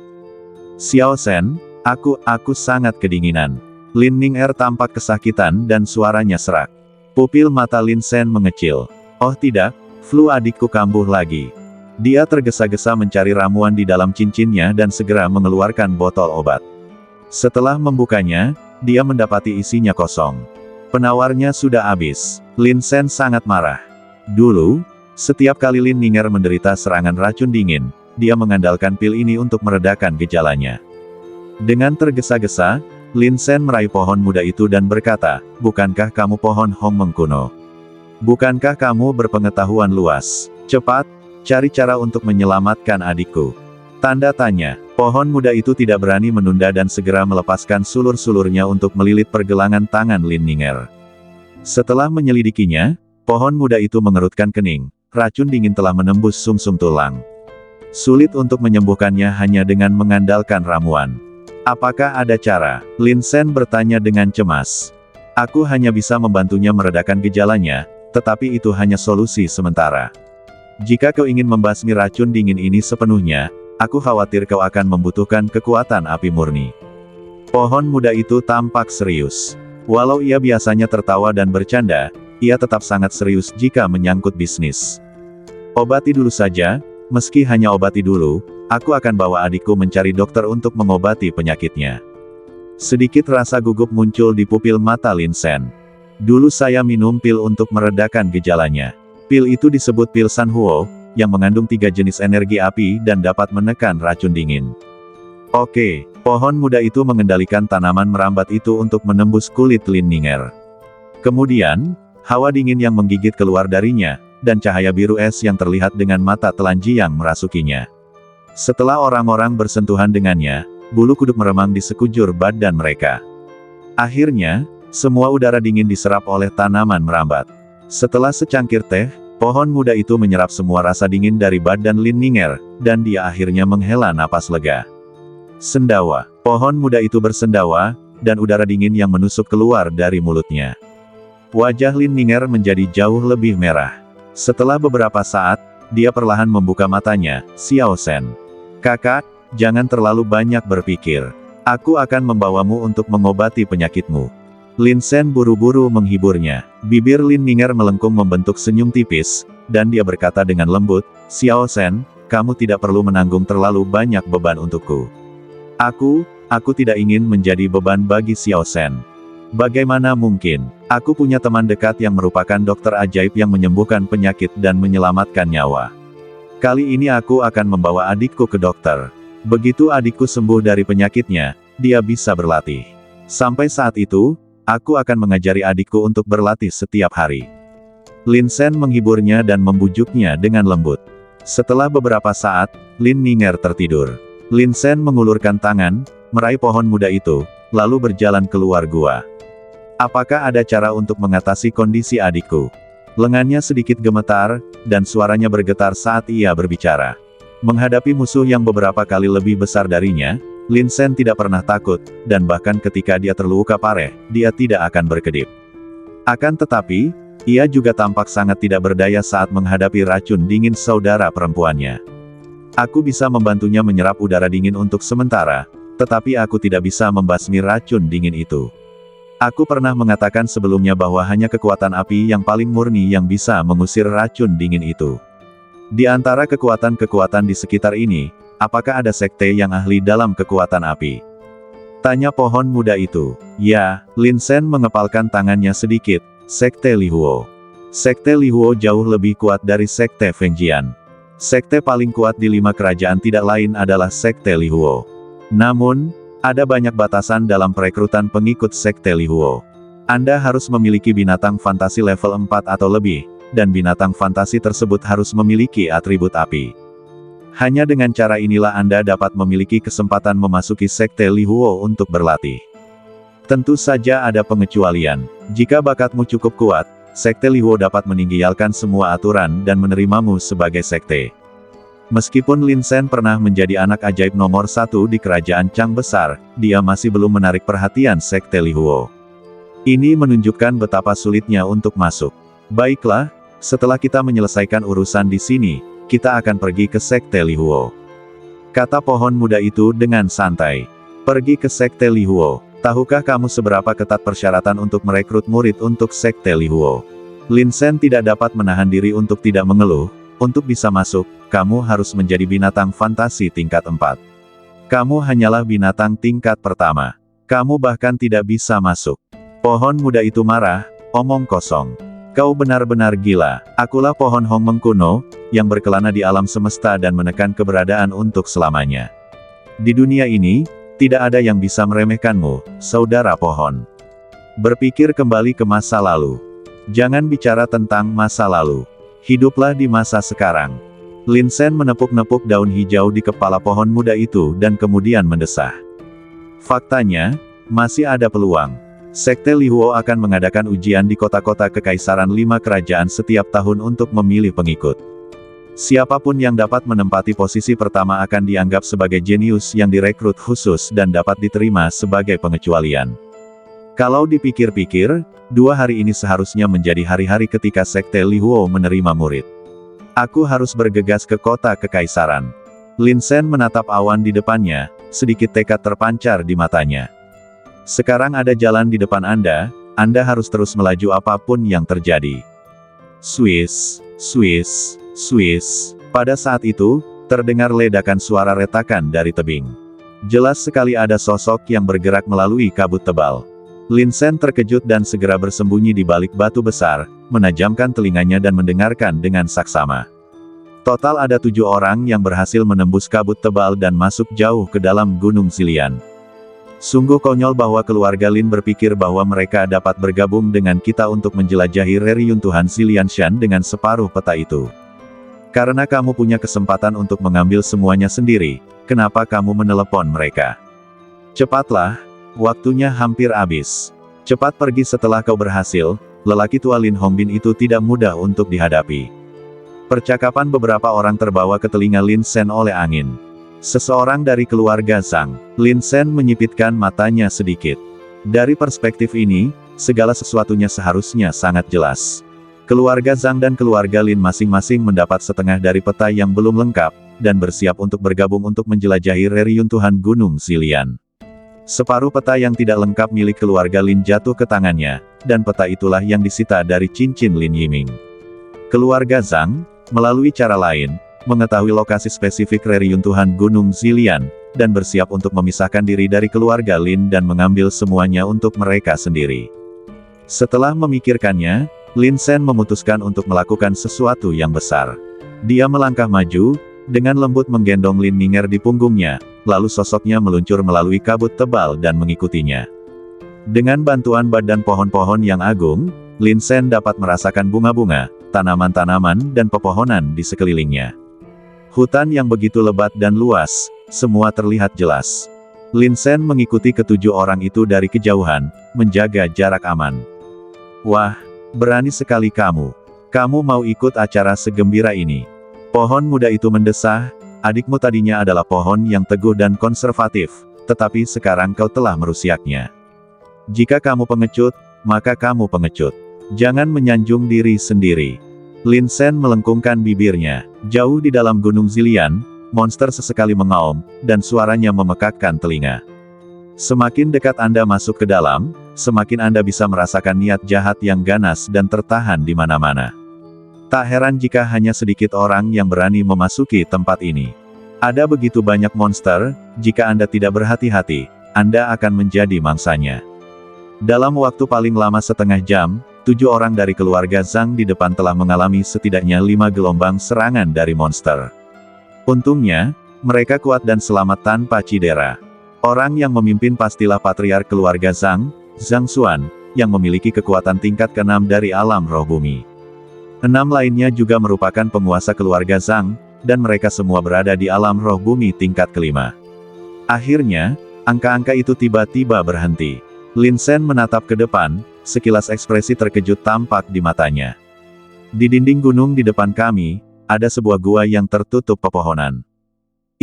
Xiao Sen, aku sangat kedinginan. Lin Ninger tampak kesakitan dan suaranya serak. Pupil mata Lin Sen mengecil. Oh tidak, flu adikku kambuh lagi. Dia tergesa-gesa mencari ramuan di dalam cincinnya dan segera mengeluarkan botol obat. Setelah membukanya, dia mendapati isinya kosong. Penawarnya sudah habis. Lin Sen sangat marah. Dulu, setiap kali Lin Ninger menderita serangan racun dingin, dia mengandalkan pil ini untuk meredakan gejalanya. Dengan tergesa-gesa, Lin Sen meraih pohon muda itu dan berkata, "Bukankah kamu pohon Hong Meng kuno? Bukankah kamu berpengetahuan luas? Cepat, cari cara untuk menyelamatkan adikku." Tanda tanya. Pohon muda itu tidak berani menunda dan segera melepaskan sulur-sulurnya untuk melilit pergelangan tangan Lin Ninger. Setelah menyelidikinya, pohon muda itu mengerutkan kening. Racun dingin telah menembus sumsum tulang. Sulit untuk menyembuhkannya hanya dengan mengandalkan ramuan. Apakah ada cara? Lin Sen bertanya dengan cemas. Aku hanya bisa membantunya meredakan gejalanya, tetapi itu hanya solusi sementara. Jika kau ingin membasmi racun dingin ini sepenuhnya, aku khawatir kau akan membutuhkan kekuatan api murni. Pohon muda itu tampak serius. Walau ia biasanya tertawa dan bercanda, ia tetap sangat serius jika menyangkut bisnis. Obati dulu saja, meski hanya obati dulu, aku akan bawa adikku mencari dokter untuk mengobati penyakitnya. Sedikit rasa gugup muncul di pupil mata Lin Sen. Dulu saya minum pil untuk meredakan gejalanya. Pil itu disebut pil San Huo, yang mengandung 3 jenis energi api dan dapat menekan racun dingin. Oke, pohon muda itu mengendalikan tanaman merambat itu untuk menembus kulit Lin Ninger. Kemudian, hawa dingin yang menggigit keluar darinya, dan cahaya biru es yang terlihat dengan mata telanji yang merasukinya. Setelah orang-orang bersentuhan dengannya, bulu kuduk meremang di sekujur badan mereka. Akhirnya, semua udara dingin diserap oleh tanaman merambat. Setelah secangkir teh, pohon muda itu menyerap semua rasa dingin dari badan Lin Ninger, dan dia akhirnya menghela napas lega. Sendawa. Pohon muda itu bersendawa, dan udara dingin yang menusuk keluar dari mulutnya. Wajah Lin Ninger menjadi jauh lebih merah. Setelah beberapa saat, dia perlahan membuka matanya. "Xiao Sen. Kakak, jangan terlalu banyak berpikir. Aku akan membawamu untuk mengobati penyakitmu." Lin Sen buru-buru menghiburnya. Bibir Lin Ninger melengkung membentuk senyum tipis, dan dia berkata dengan lembut, "Xiao Sen, kamu tidak perlu menanggung terlalu banyak beban untukku. Aku tidak ingin menjadi beban bagi Xiao Sen. Bagaimana mungkin? Aku punya teman dekat yang merupakan dokter ajaib yang menyembuhkan penyakit dan menyelamatkan nyawa. Kali ini aku akan membawa adikku ke dokter. Begitu adikku sembuh dari penyakitnya, dia bisa berlatih. Sampai saat itu, aku akan mengajari adikku untuk berlatih setiap hari." Lin Sen menghiburnya dan membujuknya dengan lembut. Setelah beberapa saat, Lin Ninger tertidur. Lin Sen mengulurkan tangan, meraih pohon muda itu, lalu berjalan keluar gua. "Apakah ada cara untuk mengatasi kondisi adikku?" Lengannya sedikit gemetar, dan suaranya bergetar saat ia berbicara. Menghadapi musuh yang beberapa kali lebih besar darinya, Lin Sen tidak pernah takut, dan bahkan ketika dia terluka parah, dia tidak akan berkedip. Akan tetapi, ia juga tampak sangat tidak berdaya saat menghadapi racun dingin saudara perempuannya. "Aku bisa membantunya menyerap udara dingin untuk sementara, tetapi aku tidak bisa membasmi racun dingin itu. Aku pernah mengatakan sebelumnya bahwa hanya kekuatan api yang paling murni yang bisa mengusir racun dingin itu. Di antara kekuatan-kekuatan di sekitar ini, apakah ada sekte yang ahli dalam kekuatan api?" tanya pohon muda itu. "Ya," Lin Sen mengepalkan tangannya sedikit, "Sekte Lihuo. Sekte Lihuo jauh lebih kuat dari Sekte Fengjian. Sekte paling kuat di 5 kerajaan tidak lain adalah Sekte Lihuo. Namun, ada banyak batasan dalam perekrutan pengikut Sekte Lihuo. Anda harus memiliki binatang fantasi level 4 atau lebih, dan binatang fantasi tersebut harus memiliki atribut api. Hanya dengan cara inilah Anda dapat memiliki kesempatan memasuki Sekte Lihuo untuk berlatih. Tentu saja ada pengecualian. Jika bakatmu cukup kuat, Sekte Lihuo dapat meninggalkan semua aturan dan menerimamu sebagai sekte." Meskipun Lin Sen pernah menjadi anak ajaib nomor 1 di kerajaan Chang Besar, dia masih belum menarik perhatian Sekte Lihuo. Ini menunjukkan betapa sulitnya untuk masuk. "Baiklah, setelah kita menyelesaikan urusan di sini, kita akan pergi ke Sekte Lihuo," kata pohon muda itu dengan santai. "Pergi ke Sekte Lihuo. Tahukah kamu seberapa ketat persyaratan untuk merekrut murid untuk Sekte Lihuo?" Lin Sen tidak dapat menahan diri untuk tidak mengeluh. "Untuk bisa masuk, kamu harus menjadi binatang fantasi tingkat 4. Kamu hanyalah binatang tingkat pertama. Kamu bahkan tidak bisa masuk." Pohon muda itu marah, "Omong kosong. Kau benar-benar gila. Akulah pohon Hong Meng kuno, yang berkelana di alam semesta dan menekan keberadaan untuk selamanya. Di dunia ini, Tidak ada yang bisa meremehkanmu, saudara pohon. Berpikir kembali ke masa lalu. Jangan bicara tentang masa lalu. Hiduplah di masa sekarang. Lin Sen menepuk-nepuk daun hijau di kepala pohon muda itu dan kemudian mendesah. Faktanya, masih ada peluang. Sekte Lihuo akan mengadakan ujian di kota-kota kekaisaran 5 kerajaan setiap tahun untuk memilih pengikut. Siapapun yang dapat menempati posisi pertama akan dianggap sebagai jenius yang direkrut khusus dan dapat diterima sebagai pengecualian. Kalau dipikir-pikir, 2 hari ini seharusnya menjadi hari-hari ketika Sekte Lihuo menerima murid. Aku harus bergegas ke kota kekaisaran. Lin Sen menatap awan di depannya, sedikit tekad terpancar di matanya. Sekarang ada jalan di depan Anda harus terus melaju apapun yang terjadi. Swiss, Swiss, Swiss. Pada saat itu, terdengar ledakan suara retakan dari tebing. Jelas sekali ada sosok yang bergerak melalui kabut tebal. Lin Sen terkejut dan segera bersembunyi di balik batu besar, menajamkan telinganya dan mendengarkan dengan saksama. Total ada 7 orang yang berhasil menembus kabut tebal dan masuk jauh ke dalam Gunung Zilian. Sungguh konyol bahwa keluarga Lin berpikir bahwa mereka dapat bergabung dengan kita untuk menjelajahi reruntuhan Zilianshan dengan separuh peta itu. Karena kamu punya kesempatan untuk mengambil semuanya sendiri, kenapa kamu menelepon mereka? Cepatlah, waktunya hampir habis. Cepat pergi setelah kau berhasil. Lelaki tua Lin Hongbin itu tidak mudah untuk dihadapi. Percakapan beberapa orang terbawa ke telinga Lin Sen oleh angin. Seseorang dari keluarga Zhang. Lin Sen menyipitkan matanya sedikit. Dari perspektif ini, segala sesuatunya seharusnya sangat jelas. Keluarga Zhang dan keluarga Lin masing-masing mendapat setengah dari peta yang belum lengkap, dan bersiap untuk bergabung untuk menjelajahi reruntuhan Gunung Zilian. Separuh peta yang tidak lengkap milik keluarga Lin jatuh ke tangannya, dan peta itulah yang disita dari cincin Lin Yiming. Keluarga Zhang, melalui cara lain, mengetahui lokasi spesifik reruntuhan Gunung Zilian, dan bersiap untuk memisahkan diri dari keluarga Lin dan mengambil semuanya untuk mereka sendiri. Setelah memikirkannya, Lin Sen memutuskan untuk melakukan sesuatu yang besar. Dia melangkah maju, dengan lembut menggendong Lin Ninger di punggungnya, lalu sosoknya meluncur melalui kabut tebal dan mengikutinya. Dengan bantuan badan pohon-pohon yang agung, Lin Sen dapat merasakan bunga-bunga, tanaman-tanaman dan pepohonan di sekelilingnya. Hutan yang begitu lebat dan luas, semua terlihat jelas. Lin Sen mengikuti ke-7 orang itu dari kejauhan, menjaga jarak aman. Wah, berani sekali kamu. Kamu mau ikut acara segembira ini? Pohon muda itu mendesah, adikmu tadinya adalah pohon yang teguh dan konservatif, tetapi sekarang kau telah merusiaknya. Jika kamu pengecut, maka kamu pengecut. Jangan menyanjung diri sendiri. Lin Sen melengkungkan bibirnya. Jauh di dalam Gunung Zilian, monster sesekali mengaum, dan suaranya memekakkan telinga. Semakin dekat Anda masuk ke dalam, semakin Anda bisa merasakan niat jahat yang ganas dan tertahan di mana-mana. Tak heran jika hanya sedikit orang yang berani memasuki tempat ini. Ada begitu banyak monster, jika Anda tidak berhati-hati, Anda akan menjadi mangsanya. Dalam waktu paling lama setengah jam, 7 orang dari keluarga Zhang di depan telah mengalami setidaknya 5 gelombang serangan dari monster. Untungnya, mereka kuat dan selamat tanpa cedera. Orang yang memimpin pastilah patriark keluarga Zhang, Zhang Xuan, yang memiliki kekuatan tingkat ke-6 dari alam roh bumi. 6 lainnya juga merupakan penguasa keluarga Zhang, dan mereka semua berada di alam roh bumi tingkat ke-5. Akhirnya, angka-angka itu tiba-tiba berhenti. Lin Sen menatap ke depan, sekilas ekspresi terkejut tampak di matanya. Di dinding gunung di depan kami, ada sebuah gua yang tertutup pepohonan.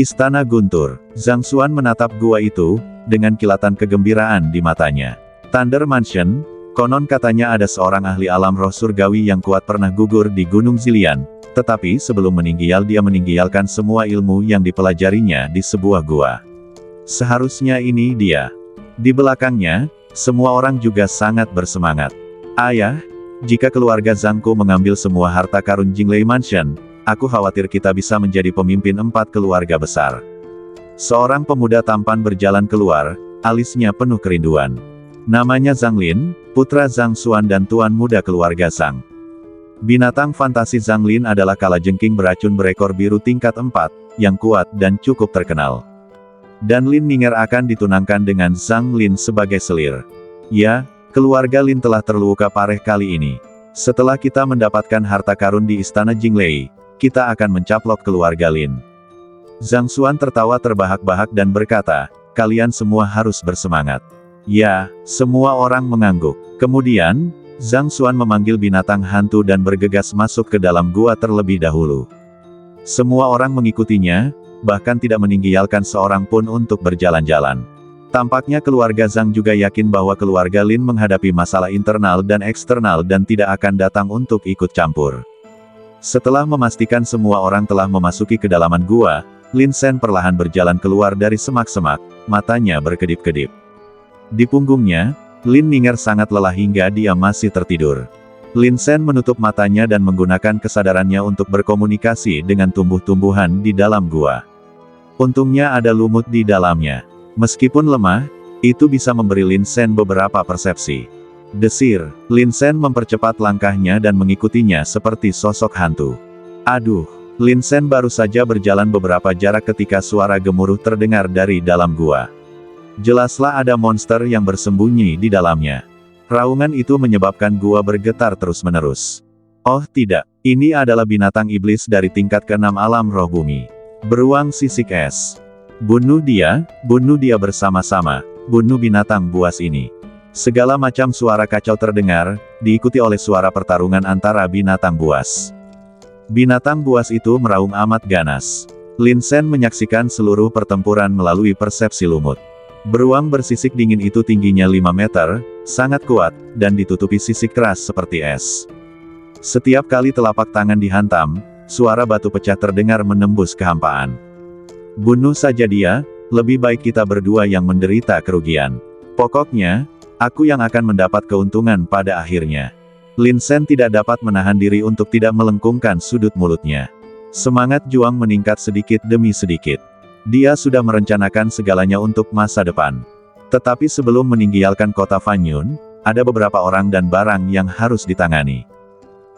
Istana Guntur. Zhang Xuan menatap gua itu, dengan kilatan kegembiraan di matanya. Thunder Mansion, konon katanya ada seorang ahli alam roh surgawi yang kuat pernah gugur di Gunung Zilian, tetapi sebelum meninggal dia meninggalkan semua ilmu yang dipelajarinya di sebuah gua. Seharusnya ini dia. Di belakangnya, semua orang juga sangat bersemangat. Ayah, jika keluarga Zhangku mengambil semua harta karun Jinglei Mansion, aku khawatir kita bisa menjadi pemimpin 4 keluarga besar. Seorang pemuda tampan berjalan keluar, alisnya penuh kerinduan. Namanya Zhang Lin, putra Zhang Xuan dan tuan muda keluarga Zhang. Binatang fantasi Zhang Lin adalah kalajengking beracun berekor biru tingkat 4, yang kuat dan cukup terkenal. Dan Lin Ninger akan ditunangkan dengan Zhang Lin sebagai selir. Ya, keluarga Lin telah terluka parah kali ini. Setelah kita mendapatkan harta karun di istana Jinglei, kita akan mencaplok keluarga Lin. Zhang Xuan tertawa terbahak-bahak dan berkata, kalian semua harus bersemangat. Ya, semua orang mengangguk. Kemudian, Zhang Xuan memanggil binatang hantu dan bergegas masuk ke dalam gua terlebih dahulu. Semua orang mengikutinya, bahkan tidak meninggalkan seorang pun untuk berjalan-jalan. Tampaknya keluarga Zhang juga yakin bahwa keluarga Lin menghadapi masalah internal dan eksternal dan tidak akan datang untuk ikut campur. Setelah memastikan semua orang telah memasuki kedalaman gua, Lin Shen perlahan berjalan keluar dari semak-semak, matanya berkedip-kedip. Di punggungnya, Lin Ninger sangat lelah hingga dia masih tertidur. Lin Shen menutup matanya dan menggunakan kesadarannya untuk berkomunikasi dengan tumbuh-tumbuhan di dalam gua. Untungnya ada lumut di dalamnya. Meskipun lemah, itu bisa memberi Lin Shen beberapa persepsi. Desir, Lin Shen mempercepat langkahnya dan mengikutinya seperti sosok hantu. Aduh, Lin Shen baru saja berjalan beberapa jarak ketika suara gemuruh terdengar dari dalam gua. Jelaslah ada monster yang bersembunyi di dalamnya. Raungan itu menyebabkan gua bergetar terus-menerus. Oh tidak, ini adalah binatang iblis dari tingkat ke-6 alam roh bumi. Beruang sisik es. Bunuh dia bersama-sama, bunuh binatang buas ini. Segala macam suara kacau terdengar, diikuti oleh suara pertarungan antara binatang buas. Binatang buas itu meraung amat ganas. Lin Shen menyaksikan seluruh pertempuran melalui persepsi lumut. Beruang bersisik dingin itu tingginya 5 meter, sangat kuat, dan ditutupi sisik keras seperti es. Setiap kali telapak tangan dihantam, suara batu pecah terdengar menembus kehampaan. Bunuh saja dia, lebih baik kita berdua yang menderita kerugian. Pokoknya, aku yang akan mendapat keuntungan pada akhirnya. Lin Shen tidak dapat menahan diri untuk tidak melengkungkan sudut mulutnya. Semangat juang meningkat sedikit demi sedikit. Dia sudah merencanakan segalanya untuk masa depan. Tetapi sebelum meninggalkan kota Fanyun, ada beberapa orang dan barang yang harus ditangani.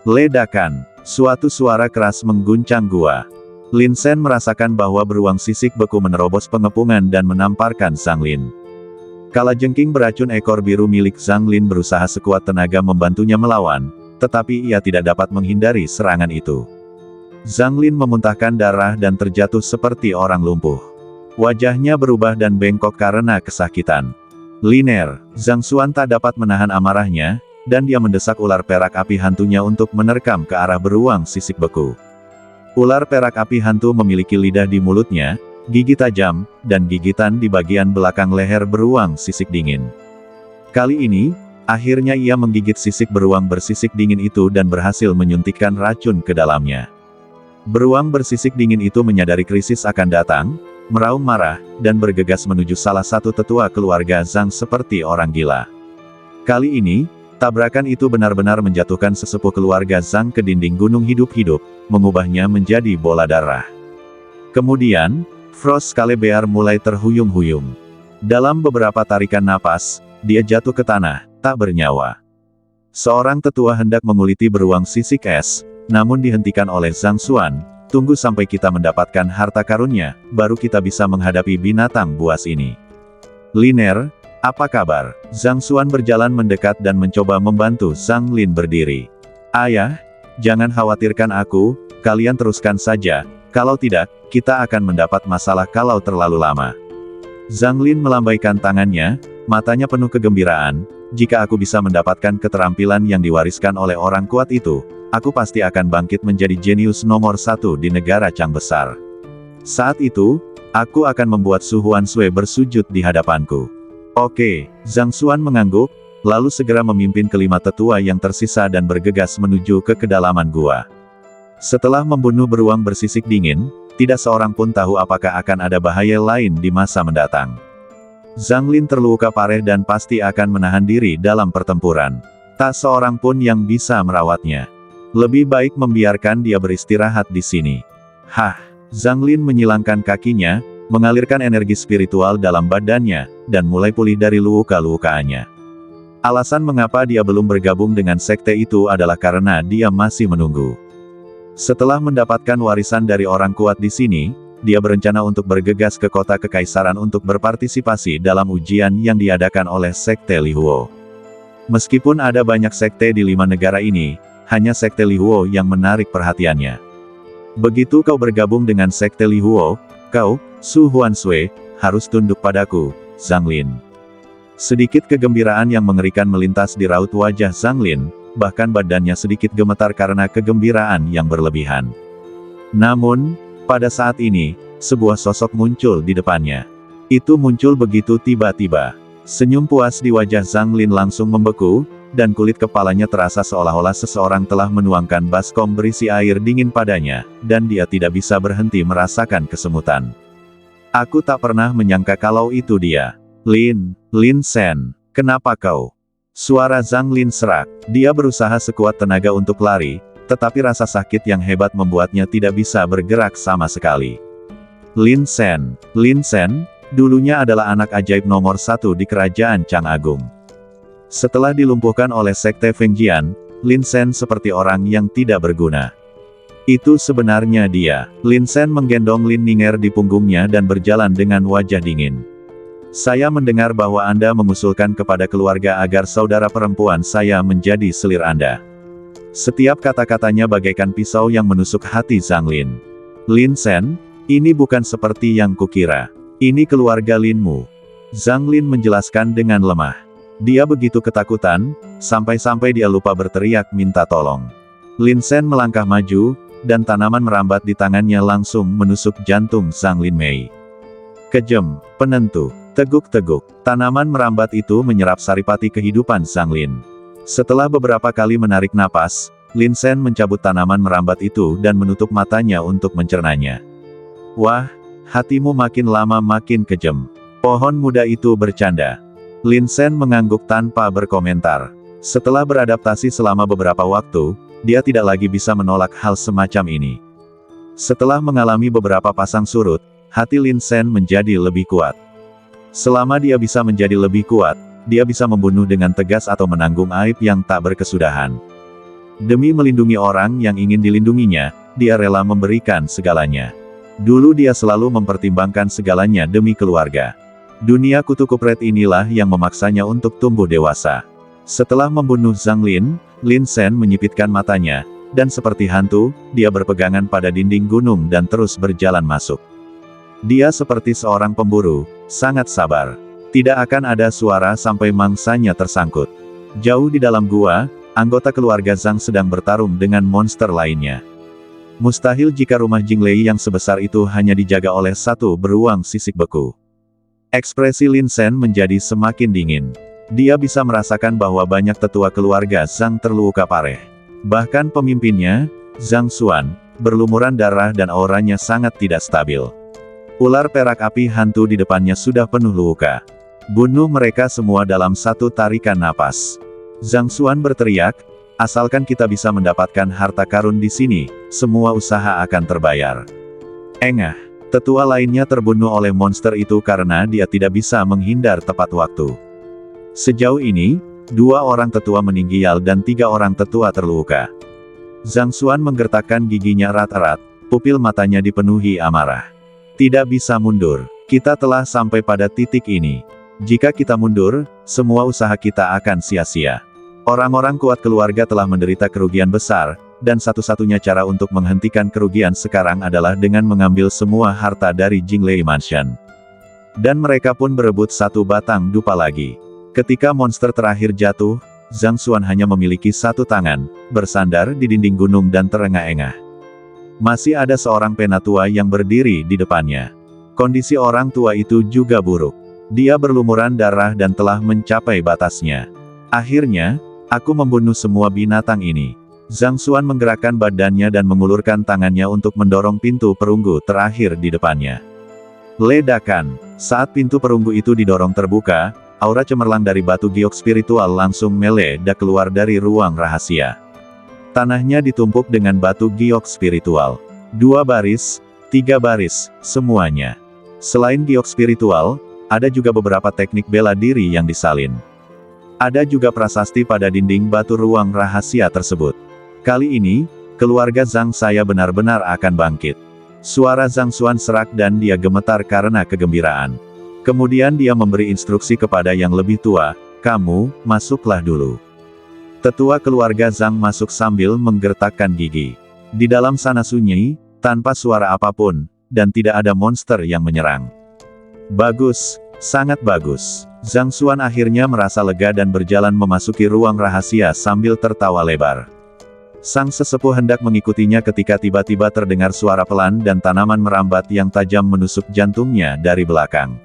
Ledakan. Suatu suara keras mengguncang gua. Lin Shen merasakan bahwa beruang sisik beku menerobos pengepungan dan menamparkan Zhang Lin. Kalajengking beracun ekor biru milik Zhang Lin berusaha sekuat tenaga membantunya melawan, tetapi ia tidak dapat menghindari serangan itu. Zhang Lin memuntahkan darah dan terjatuh seperti orang lumpuh. Wajahnya berubah dan bengkok karena kesakitan. Liner, Zhang Xuan tak dapat menahan amarahnya, dan dia mendesak ular perak api hantunya untuk menerkam ke arah beruang sisik beku. Ular perak api hantu memiliki lidah di mulutnya, gigi tajam, dan gigitan di bagian belakang leher beruang sisik dingin. Kali ini, akhirnya ia menggigit sisik beruang bersisik dingin itu dan berhasil menyuntikkan racun ke dalamnya. Beruang bersisik dingin itu menyadari krisis akan datang, meraung marah, dan bergegas menuju salah satu tetua keluarga Zhang seperti orang gila. Kali ini, tabrakan itu benar-benar menjatuhkan sesepuh keluarga Zhang ke dinding gunung hidup-hidup, mengubahnya menjadi bola darah. Kemudian, Frost Scalebear mulai terhuyung-huyung. Dalam beberapa tarikan napas, dia jatuh ke tanah, tak bernyawa. Seorang tetua hendak menguliti beruang sisik es, namun dihentikan oleh Zhang Xuan. Tunggu sampai kita mendapatkan harta karunnya, baru kita bisa menghadapi binatang buas ini. Liner, apa kabar? Zhang Xuan berjalan mendekat dan mencoba membantu Zhang Lin berdiri. Ayah, jangan khawatirkan aku, kalian teruskan saja, kalau tidak, kita akan mendapat masalah kalau terlalu lama. Zhang Lin melambaikan tangannya, matanya penuh kegembiraan. Jika aku bisa mendapatkan keterampilan yang diwariskan oleh orang kuat itu, aku pasti akan bangkit menjadi jenius nomor 1 di negara Chang besar. Saat itu, aku akan membuat Su Huansui bersujud di hadapanku. Oke, Zhang Xuan mengangguk, lalu segera memimpin kelima tetua yang tersisa dan bergegas menuju ke kedalaman gua. Setelah membunuh beruang bersisik dingin, tidak seorang pun tahu apakah akan ada bahaya lain di masa mendatang. Zhang Lin terluka parah dan pasti akan menahan diri dalam pertempuran. Tak seorang pun yang bisa merawatnya. Lebih baik membiarkan dia beristirahat di sini. Hah, Zhang Lin menyilangkan kakinya, mengalirkan energi spiritual dalam badannya, dan mulai pulih dari luka-lukaannya. Alasan mengapa dia belum bergabung dengan sekte itu adalah karena dia masih menunggu. Setelah mendapatkan warisan dari orang kuat di sini, dia berencana untuk bergegas ke kota kekaisaran untuk berpartisipasi dalam ujian yang diadakan oleh Sekte Lihuo. Meskipun ada banyak sekte di 5 negara ini, hanya Sekte Lihuo yang menarik perhatiannya. Begitu kau bergabung dengan Sekte Lihuo, kau, Su Huansui, harus tunduk padaku, Zhang Lin. Sedikit kegembiraan yang mengerikan melintas di raut wajah Zhang Lin, bahkan badannya sedikit gemetar karena kegembiraan yang berlebihan. Namun, pada saat ini, sebuah sosok muncul di depannya. Itu muncul begitu tiba-tiba. Senyum puas di wajah Zhang Lin langsung membeku, dan kulit kepalanya terasa seolah-olah seseorang telah menuangkan baskom berisi air dingin padanya, dan dia tidak bisa berhenti merasakan kesemutan. Aku tak pernah menyangka kalau itu dia. Lin Sen, kenapa kau? Suara Zhang Lin serak. Dia berusaha sekuat tenaga untuk lari, tetapi rasa sakit yang hebat membuatnya tidak bisa bergerak sama sekali. Lin Sen, dulunya adalah anak ajaib nomor 1 di kerajaan Chang Agung. Setelah dilumpuhkan oleh Sekte Fengjian, Lin Sen seperti orang yang tidak berguna. Itu sebenarnya dia. Lin Sen menggendong Lin Ninger di punggungnya dan berjalan dengan wajah dingin. Saya mendengar bahwa Anda mengusulkan kepada keluarga agar saudara perempuan saya menjadi selir Anda. Setiap kata-katanya bagaikan pisau yang menusuk hati Zhang Lin. Lin Sen, ini bukan seperti yang kukira. Ini keluarga Linmu. Zhang Lin menjelaskan dengan lemah. Dia begitu ketakutan, sampai-sampai dia lupa berteriak minta tolong. Lin Sen melangkah maju, dan tanaman merambat di tangannya langsung menusuk jantung Zhang Lin Mei. Kejam, penentu, teguk-teguk. Tanaman merambat itu menyerap saripati kehidupan Zhang Lin. Setelah beberapa kali menarik napas, Lin Sen mencabut tanaman merambat itu dan menutup matanya untuk mencernanya. Wah, hatimu makin lama makin kejam. Pohon muda itu bercanda. Lin Sen mengangguk tanpa berkomentar. Setelah beradaptasi selama beberapa waktu, dia tidak lagi bisa menolak hal semacam ini. Setelah mengalami beberapa pasang surut, hati Lin Sen menjadi lebih kuat. Selama dia bisa menjadi lebih kuat, dia bisa membunuh dengan tegas atau menanggung aib yang tak berkesudahan. Demi melindungi orang yang ingin dilindunginya, dia rela memberikan segalanya. Dulu dia selalu mempertimbangkan segalanya demi keluarga. Dunia kutu kupret inilah yang memaksanya untuk tumbuh dewasa. Setelah membunuh Zhang Lin, Lin Sen menyipitkan matanya, dan seperti hantu, dia berpegangan pada dinding gunung dan terus berjalan masuk. Dia seperti seorang pemburu, sangat sabar. Tidak akan ada suara sampai mangsanya tersangkut. Jauh di dalam gua, anggota keluarga Zhang sedang bertarung dengan monster lainnya. Mustahil jika rumah Jinglei yang sebesar itu hanya dijaga oleh satu beruang sisik beku. Ekspresi Lin Sen menjadi semakin dingin. Dia bisa merasakan bahwa banyak tetua keluarga Zhang terluka parah. Bahkan pemimpinnya, Zhang Xuan, berlumuran darah dan auranya sangat tidak stabil. Ular perak api hantu di depannya sudah penuh luka. Bunuh mereka semua dalam satu tarikan napas. Zhang Xuan berteriak, asalkan kita bisa mendapatkan harta karun di sini, semua usaha akan terbayar. Engah, tetua lainnya terbunuh oleh monster itu karena dia tidak bisa menghindar tepat waktu. Sejauh ini, 2 orang tetua meninggal dan 3 orang tetua terluka. Zhang Xuan menggertakkan giginya erat-erat, pupil matanya dipenuhi amarah. Tidak bisa mundur, kita telah sampai pada titik ini. Jika kita mundur, semua usaha kita akan sia-sia. Orang-orang kuat keluarga telah menderita kerugian besar, dan satu-satunya cara untuk menghentikan kerugian sekarang adalah dengan mengambil semua harta dari Jinglei Mansion. Dan mereka pun berebut satu batang dupa lagi. Ketika monster terakhir jatuh, Zhang Xuan hanya memiliki satu tangan, bersandar di dinding gunung dan terengah-engah. Masih ada seorang penatua yang berdiri di depannya. Kondisi orang tua itu juga buruk. Dia berlumuran darah dan telah mencapai batasnya. Akhirnya, aku membunuh semua binatang ini. Zhang Xuan menggerakkan badannya dan mengulurkan tangannya untuk mendorong pintu perunggu terakhir di depannya. Ledakan. Saat pintu perunggu itu didorong terbuka, aura cemerlang dari batu giok spiritual langsung meledak keluar dari ruang rahasia. Tanahnya ditumpuk dengan batu giok spiritual. 2 baris, 3 baris, semuanya. Selain giok spiritual, ada juga beberapa teknik bela diri yang disalin. Ada juga prasasti pada dinding batu ruang rahasia tersebut. Kali ini, keluarga Zhang saya benar-benar akan bangkit. Suara Zhang Xuan serak dan dia gemetar karena kegembiraan. Kemudian dia memberi instruksi kepada yang lebih tua, kamu, masuklah dulu. Tetua keluarga Zhang masuk sambil menggertakkan gigi. Di dalam sana sunyi, tanpa suara apapun, dan tidak ada monster yang menyerang. Bagus, sangat bagus. Zhang Xuan akhirnya merasa lega dan berjalan memasuki ruang rahasia sambil tertawa lebar. Sang sesepuh hendak mengikutinya ketika tiba-tiba terdengar suara pelan dan tanaman merambat yang tajam menusuk jantungnya dari belakang.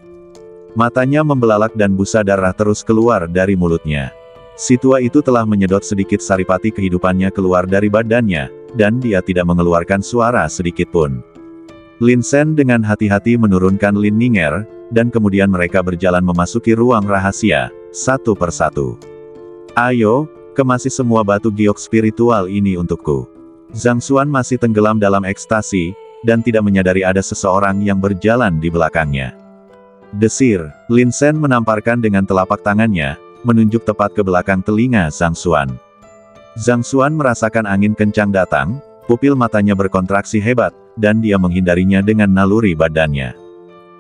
Matanya membelalak dan busa darah terus keluar dari mulutnya. Si tua itu telah menyedot sedikit saripati kehidupannya keluar dari badannya, dan dia tidak mengeluarkan suara sedikit pun. Lin Sen dengan hati-hati menurunkan Lin Ninger, dan kemudian mereka berjalan memasuki ruang rahasia, satu persatu. Ayo, kemasi semua batu giok spiritual ini untukku. Zhang Xuan masih tenggelam dalam ekstasi, dan tidak menyadari ada seseorang yang berjalan di belakangnya. Desir, Lin Sen menamparkan dengan telapak tangannya, menunjuk tepat ke belakang telinga Zhang Xuan. Zhang Xuan merasakan angin kencang datang, pupil matanya berkontraksi hebat, dan dia menghindarinya dengan naluri badannya.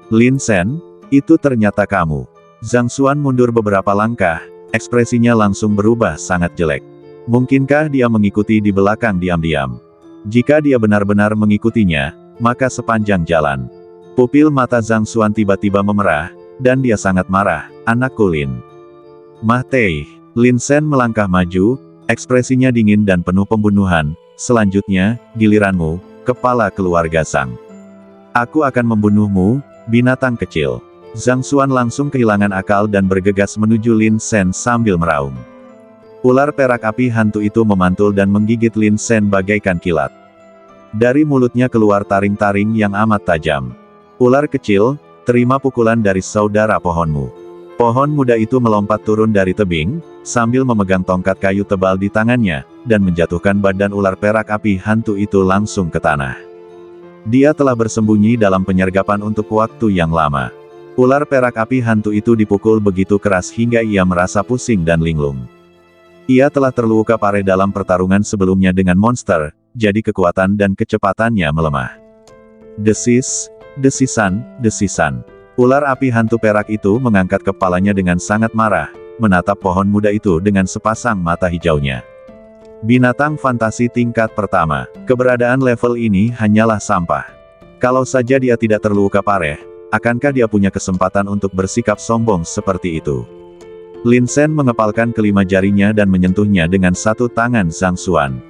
Lin Sen, itu ternyata kamu. Zhang Xuan mundur beberapa langkah, ekspresinya langsung berubah sangat jelek. Mungkinkah dia mengikuti di belakang diam-diam? Jika dia benar-benar mengikutinya, maka sepanjang jalan. Pupil mata Zhang Xuan tiba-tiba memerah, dan dia sangat marah, anakku Lin. Mah Tei. Lin Sen melangkah maju, ekspresinya dingin dan penuh pembunuhan. Selanjutnya, giliranmu, kepala keluarga Zhang. Aku akan membunuhmu, binatang kecil. Zhang Xuan langsung kehilangan akal dan bergegas menuju Lin Sen sambil meraung. Ular perak api hantu itu memantul dan menggigit Lin Sen bagaikan kilat. Dari mulutnya keluar taring-taring yang amat tajam. Ular kecil, terima pukulan dari saudara pohonmu. Pohon muda itu melompat turun dari tebing, sambil memegang tongkat kayu tebal di tangannya, dan menjatuhkan badan ular perak api hantu itu langsung ke tanah. Dia telah bersembunyi dalam penyergapan untuk waktu yang lama. Ular perak api hantu itu dipukul begitu keras hingga ia merasa pusing dan linglung. Ia telah terluka parah dalam pertarungan sebelumnya dengan monster, jadi kekuatan dan kecepatannya melemah. Desis, desisan, desisan. Ular api hantu perak itu mengangkat kepalanya dengan sangat marah, menatap pohon muda itu dengan sepasang mata hijaunya. Binatang fantasi tingkat pertama, keberadaan level ini hanyalah sampah. Kalau saja dia tidak terluka parah, akankah dia punya kesempatan untuk bersikap sombong seperti itu? Lin Sen mengepalkan kelima jarinya dan menyentuhnya dengan satu tangan Zhang Xuan.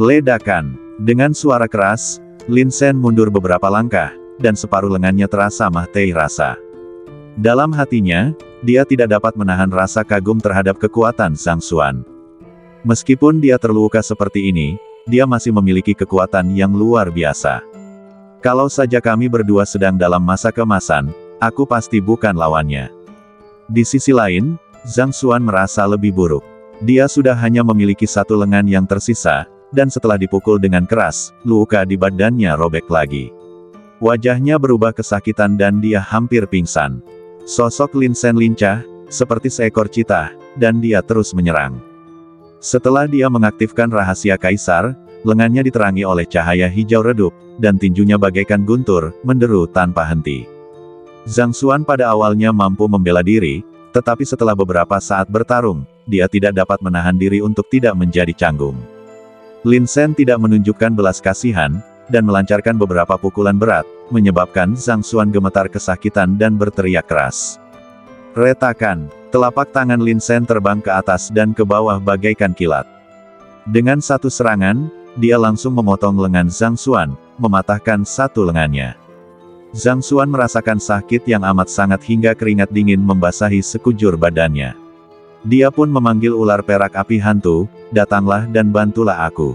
Ledakan. Dengan suara keras, Lin Sen mundur beberapa langkah, dan separuh lengannya terasa Mah Tei rasa. Dalam hatinya, dia tidak dapat menahan rasa kagum terhadap kekuatan Zhang Xuan. Meskipun dia terluka seperti ini, dia masih memiliki kekuatan yang luar biasa. Kalau saja kami berdua sedang dalam masa keemasan, aku pasti bukan lawannya. Di sisi lain, Zhang Xuan merasa lebih buruk. Dia sudah hanya memiliki satu lengan yang tersisa, dan setelah dipukul dengan keras, luka di badannya robek lagi. Wajahnya berubah kesakitan dan dia hampir pingsan. Sosok Lin Sen lincah, seperti seekor citah, dan dia terus menyerang. Setelah dia mengaktifkan rahasia kaisar, lengannya diterangi oleh cahaya hijau redup, dan tinjunya bagaikan guntur, menderu tanpa henti. Zhang Xuan pada awalnya mampu membela diri, tetapi setelah beberapa saat bertarung, dia tidak dapat menahan diri untuk tidak menjadi canggung. Lin Sen tidak menunjukkan belas kasihan, dan melancarkan beberapa pukulan berat, menyebabkan Zhang Xuan gemetar kesakitan dan berteriak keras. Retakan, telapak tangan Lin Sen terbang ke atas dan ke bawah bagaikan kilat. Dengan satu serangan, dia langsung memotong lengan Zhang Xuan, mematahkan satu lengannya. Zhang Xuan merasakan sakit yang amat sangat hingga keringat dingin membasahi sekujur badannya. Dia pun memanggil ular perak api hantu, datanglah dan bantulah aku.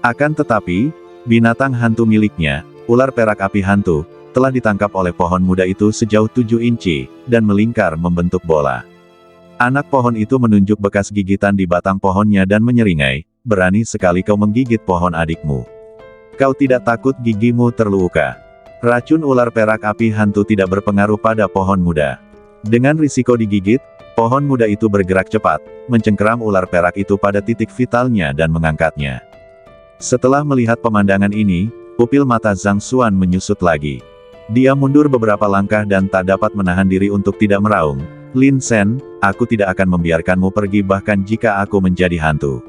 Akan tetapi, binatang hantu miliknya, ular perak api hantu, telah ditangkap oleh pohon muda itu sejauh 7 inci, dan melingkar membentuk bola. Anak pohon itu menunjuk bekas gigitan di batang pohonnya dan menyeringai, berani sekali kau menggigit pohon adikmu. Kau tidak takut gigimu terluka. Racun ular perak api hantu tidak berpengaruh pada pohon muda. Dengan risiko digigit, pohon muda itu bergerak cepat, mencengkeram ular perak itu pada titik vitalnya dan mengangkatnya. Setelah melihat pemandangan ini, Pupil mata Zhang Xuan menyusut lagi. Dia mundur beberapa langkah dan tak dapat menahan diri untuk tidak meraung. Lin Shen, aku tidak akan membiarkanmu pergi bahkan jika aku menjadi hantu.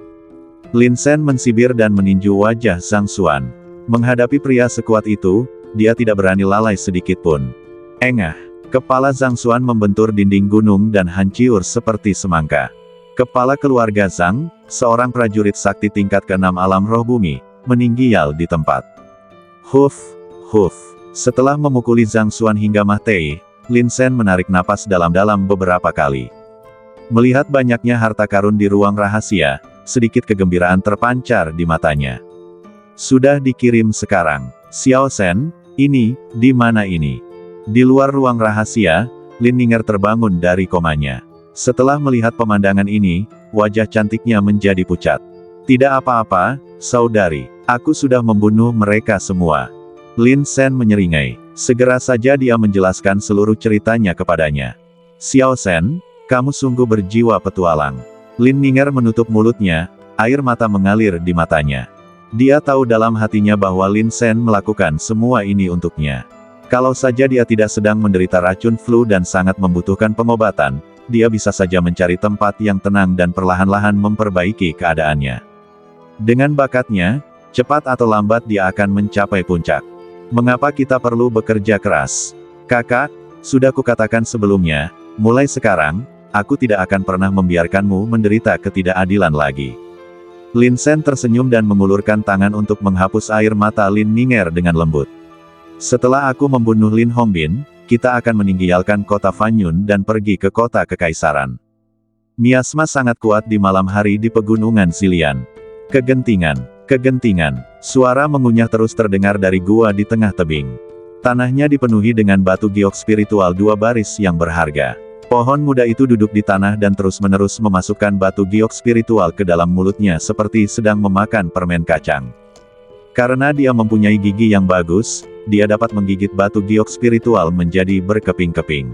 Lin Shen mensibir dan meninju wajah Zhang Xuan. Menghadapi pria sekuat itu, dia tidak berani lalai sedikit pun. Engah. Kepala Zhang Xuan membentur dinding gunung dan hancur seperti semangka. Kepala keluarga Zhang, seorang prajurit sakti tingkat ke-6 alam roh bumi, meninggial di tempat. Huf, huf. Setelah memukuli Zhang Xuan hingga mati, Lin Shen menarik napas dalam-dalam beberapa kali. Melihat banyaknya harta karun di ruang rahasia, sedikit kegembiraan terpancar di matanya. Sudah dikirim sekarang. Xiao Shen, ini, di mana ini? Di luar ruang rahasia, Lin Ninger terbangun dari komanya. Setelah melihat pemandangan ini, wajah cantiknya menjadi pucat. Tidak apa-apa, saudari. Aku sudah membunuh mereka semua. Lin Shen menyeringai. Segera saja dia menjelaskan seluruh ceritanya kepadanya. Xiao Shen, kamu sungguh berjiwa petualang. Lin Ninger menutup mulutnya, air mata mengalir di matanya. Dia tahu dalam hatinya bahwa Lin Shen melakukan semua ini untuknya. Kalau saja dia tidak sedang menderita racun flu dan sangat membutuhkan pengobatan, dia bisa saja mencari tempat yang tenang dan perlahan-lahan memperbaiki keadaannya. Dengan bakatnya, cepat atau lambat dia akan mencapai puncak. Mengapa kita perlu bekerja keras? Kakak, sudah kukatakan sebelumnya, mulai sekarang, aku tidak akan pernah membiarkanmu menderita ketidakadilan lagi. Lin Shen tersenyum dan mengulurkan tangan untuk menghapus air mata Lin Ninger dengan lembut. Setelah aku membunuh Lin Hongbin, kita akan meninggalkan kota Fanyun dan pergi ke kota kekaisaran. Miasma sangat kuat di malam hari di pegunungan Zilian. Kegentingan, kegentingan. Suara mengunyah terus terdengar dari gua di tengah tebing. Tanahnya dipenuhi dengan batu giok spiritual 2 baris yang berharga. Pohon muda itu duduk di tanah dan terus-menerus memasukkan batu giok spiritual ke dalam mulutnya seperti sedang memakan permen kacang. Karena dia mempunyai gigi yang bagus, dia dapat menggigit batu giok spiritual menjadi berkeping-keping.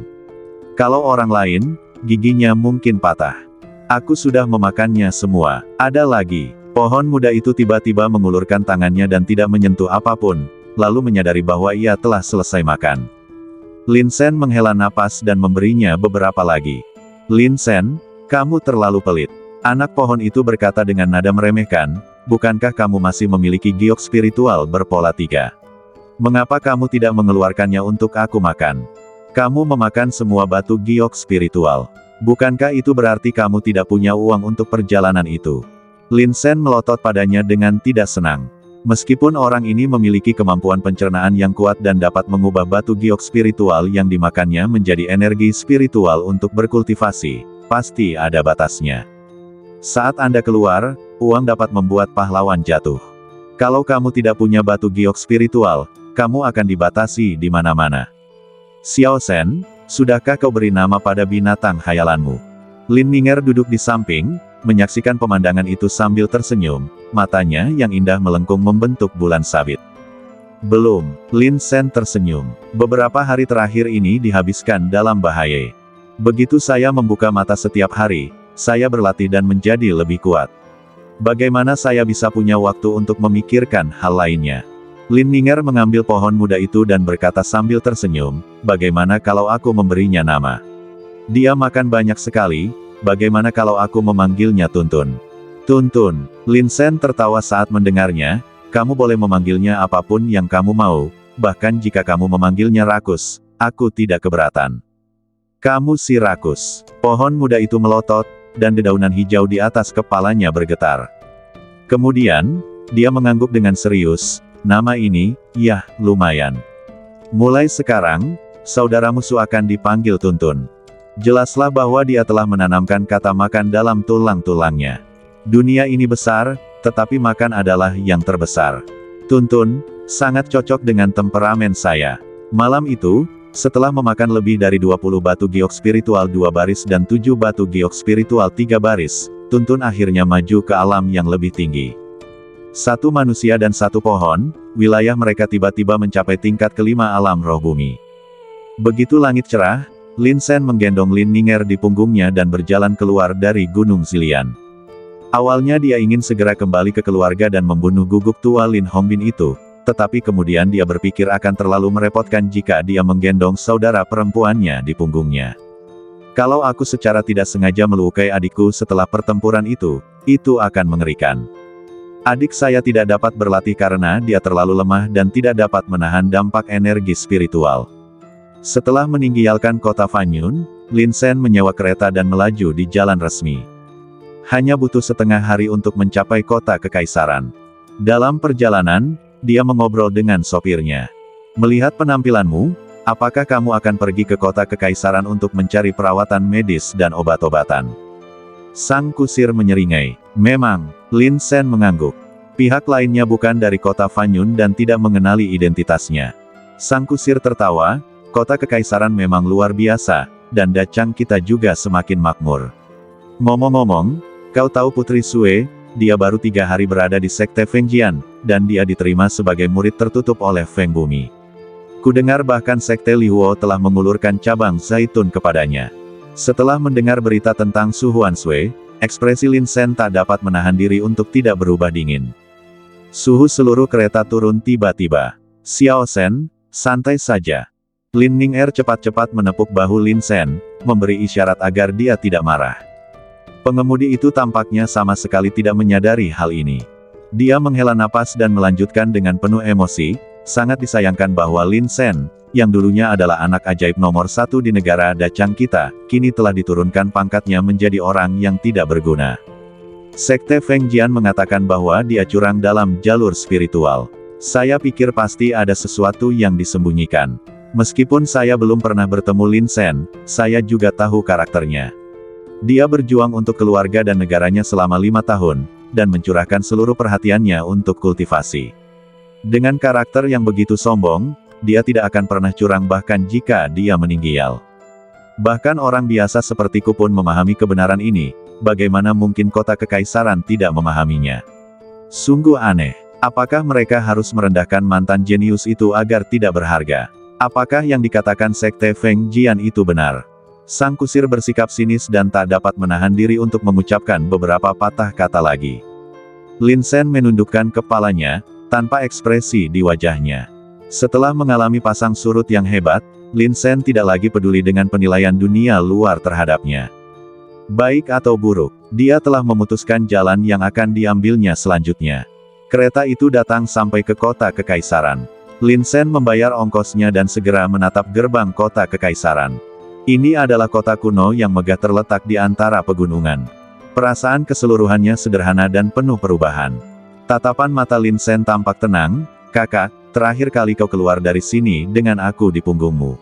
Kalau orang lain, giginya mungkin patah. Aku sudah memakannya semua. Ada lagi. Pohon muda itu tiba-tiba mengulurkan tangannya dan tidak menyentuh apapun, lalu menyadari bahwa ia telah selesai makan. Lin Shen menghela napas dan memberinya beberapa lagi. Lin Shen, kamu terlalu pelit. Anak pohon itu berkata dengan nada meremehkan, bukankah kamu masih memiliki giok spiritual berpola 3? Mengapa kamu tidak mengeluarkannya untuk aku makan? Kamu memakan semua batu giok spiritual. Bukankah itu berarti kamu tidak punya uang untuk perjalanan itu? Lin Shen melotot padanya dengan tidak senang. Meskipun orang ini memiliki kemampuan pencernaan yang kuat dan dapat mengubah batu giok spiritual yang dimakannya menjadi energi spiritual untuk berkultivasi, pasti ada batasnya. Saat Anda keluar, uang dapat membuat pahlawan jatuh. Kalau kamu tidak punya batu giok spiritual, kamu akan dibatasi di mana-mana. Xiao Shen, sudahkah kau beri nama pada binatang khayalanmu? Lin Ninger duduk di samping, menyaksikan pemandangan itu sambil tersenyum, matanya yang indah melengkung membentuk bulan sabit. Belum, Lin Shen tersenyum. Beberapa hari terakhir ini dihabiskan dalam bahaya. Begitu saya membuka mata setiap hari, saya berlatih dan menjadi lebih kuat. Bagaimana saya bisa punya waktu untuk memikirkan hal lainnya? Lin Ninger mengambil pohon muda itu dan berkata sambil tersenyum, bagaimana kalau aku memberinya nama? Dia makan banyak sekali. Bagaimana kalau aku memanggilnya Tuntun? Tuntun. Lin Shen tertawa saat mendengarnya, kamu boleh memanggilnya apapun yang kamu mau, bahkan jika kamu memanggilnya Rakus, aku tidak keberatan. Kamu si Rakus. Pohon muda itu melotot, dan dedaunan hijau di atas kepalanya bergetar. Kemudian, dia mengangguk dengan serius, nama ini, yah, lumayan. Mulai sekarang, saudara musuh akan dipanggil Tuntun. Jelaslah bahwa dia telah menanamkan kata makan dalam tulang-tulangnya. Dunia ini besar, tetapi makan adalah yang terbesar. Tuntun, sangat cocok dengan temperamen saya. Malam itu, setelah memakan lebih dari 20 batu giok spiritual 2 baris dan 7 batu giok spiritual 3 baris, Tuntun akhirnya maju ke alam yang lebih tinggi. Satu manusia dan satu pohon, wilayah mereka tiba-tiba mencapai tingkat kelima alam roh bumi. Begitu langit cerah, Lin Shen menggendong Lin Ninger di punggungnya dan berjalan keluar dari Gunung Zilian. Awalnya dia ingin segera kembali ke keluarga dan membunuh guguk tua Lin Hongbin itu, tetapi kemudian dia berpikir akan terlalu merepotkan jika dia menggendong saudara perempuannya di punggungnya. Kalau aku secara tidak sengaja melukai adikku setelah pertempuran itu akan mengerikan. Adik saya tidak dapat berlatih karena dia terlalu lemah dan tidak dapat menahan dampak energi spiritual. Setelah meninggalkan kota Fanyun, Lin Sen menyewa kereta dan melaju di jalan resmi. Hanya butuh setengah hari untuk mencapai kota kekaisaran. Dalam perjalanan, dia mengobrol dengan sopirnya. Melihat penampilanmu, apakah kamu akan pergi ke kota kekaisaran untuk mencari perawatan medis dan obat-obatan? Sang kusir menyeringai. Memang, Lin Sen mengangguk. Pihak lainnya bukan dari kota Fanyun dan tidak mengenali identitasnya. Sang kusir tertawa, kota kekaisaran memang luar biasa, dan dacang kita juga semakin makmur. Ngomong-ngomong, kau tahu Putri Sue, dia baru 3 hari berada di Sekte Fengjian, dan dia diterima sebagai murid tertutup oleh Feng Bumi. Kudengar bahkan Sekte Lihuo telah mengulurkan cabang zaitun kepadanya. Setelah mendengar berita tentang Su Huansui, ekspresi Lin Sen tak dapat menahan diri untuk tidak berubah dingin. Suhu seluruh kereta turun tiba-tiba. Xiao Sen, santai saja. Lin Ninger cepat-cepat menepuk bahu Lin Sen, memberi isyarat agar dia tidak marah. Pengemudi itu tampaknya sama sekali tidak menyadari hal ini. Dia menghela napas dan melanjutkan dengan penuh emosi, sangat disayangkan bahwa Lin Sen, yang dulunya adalah anak ajaib nomor 1 di negara dacang kita, kini telah diturunkan pangkatnya menjadi orang yang tidak berguna. Sekte Fengjian mengatakan bahwa dia curang dalam jalur spiritual. Saya pikir pasti ada sesuatu yang disembunyikan. Meskipun saya belum pernah bertemu Lin Sen, saya juga tahu karakternya. Dia berjuang untuk keluarga dan negaranya selama 5 tahun, dan mencurahkan seluruh perhatiannya untuk kultivasi. Dengan karakter yang begitu sombong, dia tidak akan pernah curang bahkan jika dia meninggal. Bahkan orang biasa sepertiku pun memahami kebenaran ini, bagaimana mungkin kota kekaisaran tidak memahaminya? Sungguh aneh. Apakah mereka harus merendahkan mantan jenius itu agar tidak berharga? Apakah yang dikatakan Sekte Fengjian itu benar? Sang kusir bersikap sinis dan tak dapat menahan diri untuk mengucapkan beberapa patah kata lagi. Lin Sen menundukkan kepalanya, tanpa ekspresi di wajahnya. Setelah mengalami pasang surut yang hebat, Lin Sen tidak lagi peduli dengan penilaian dunia luar terhadapnya. Baik atau buruk, dia telah memutuskan jalan yang akan diambilnya selanjutnya. Kereta itu datang sampai ke kota kekaisaran. Lin Sen membayar ongkosnya dan segera menatap gerbang kota kekaisaran. Ini adalah kota kuno yang megah terletak di antara pegunungan. Perasaan keseluruhannya sederhana dan penuh perubahan. Tatapan mata Lin Sen tampak tenang. Kakak, terakhir kali kau keluar dari sini dengan aku di punggungmu.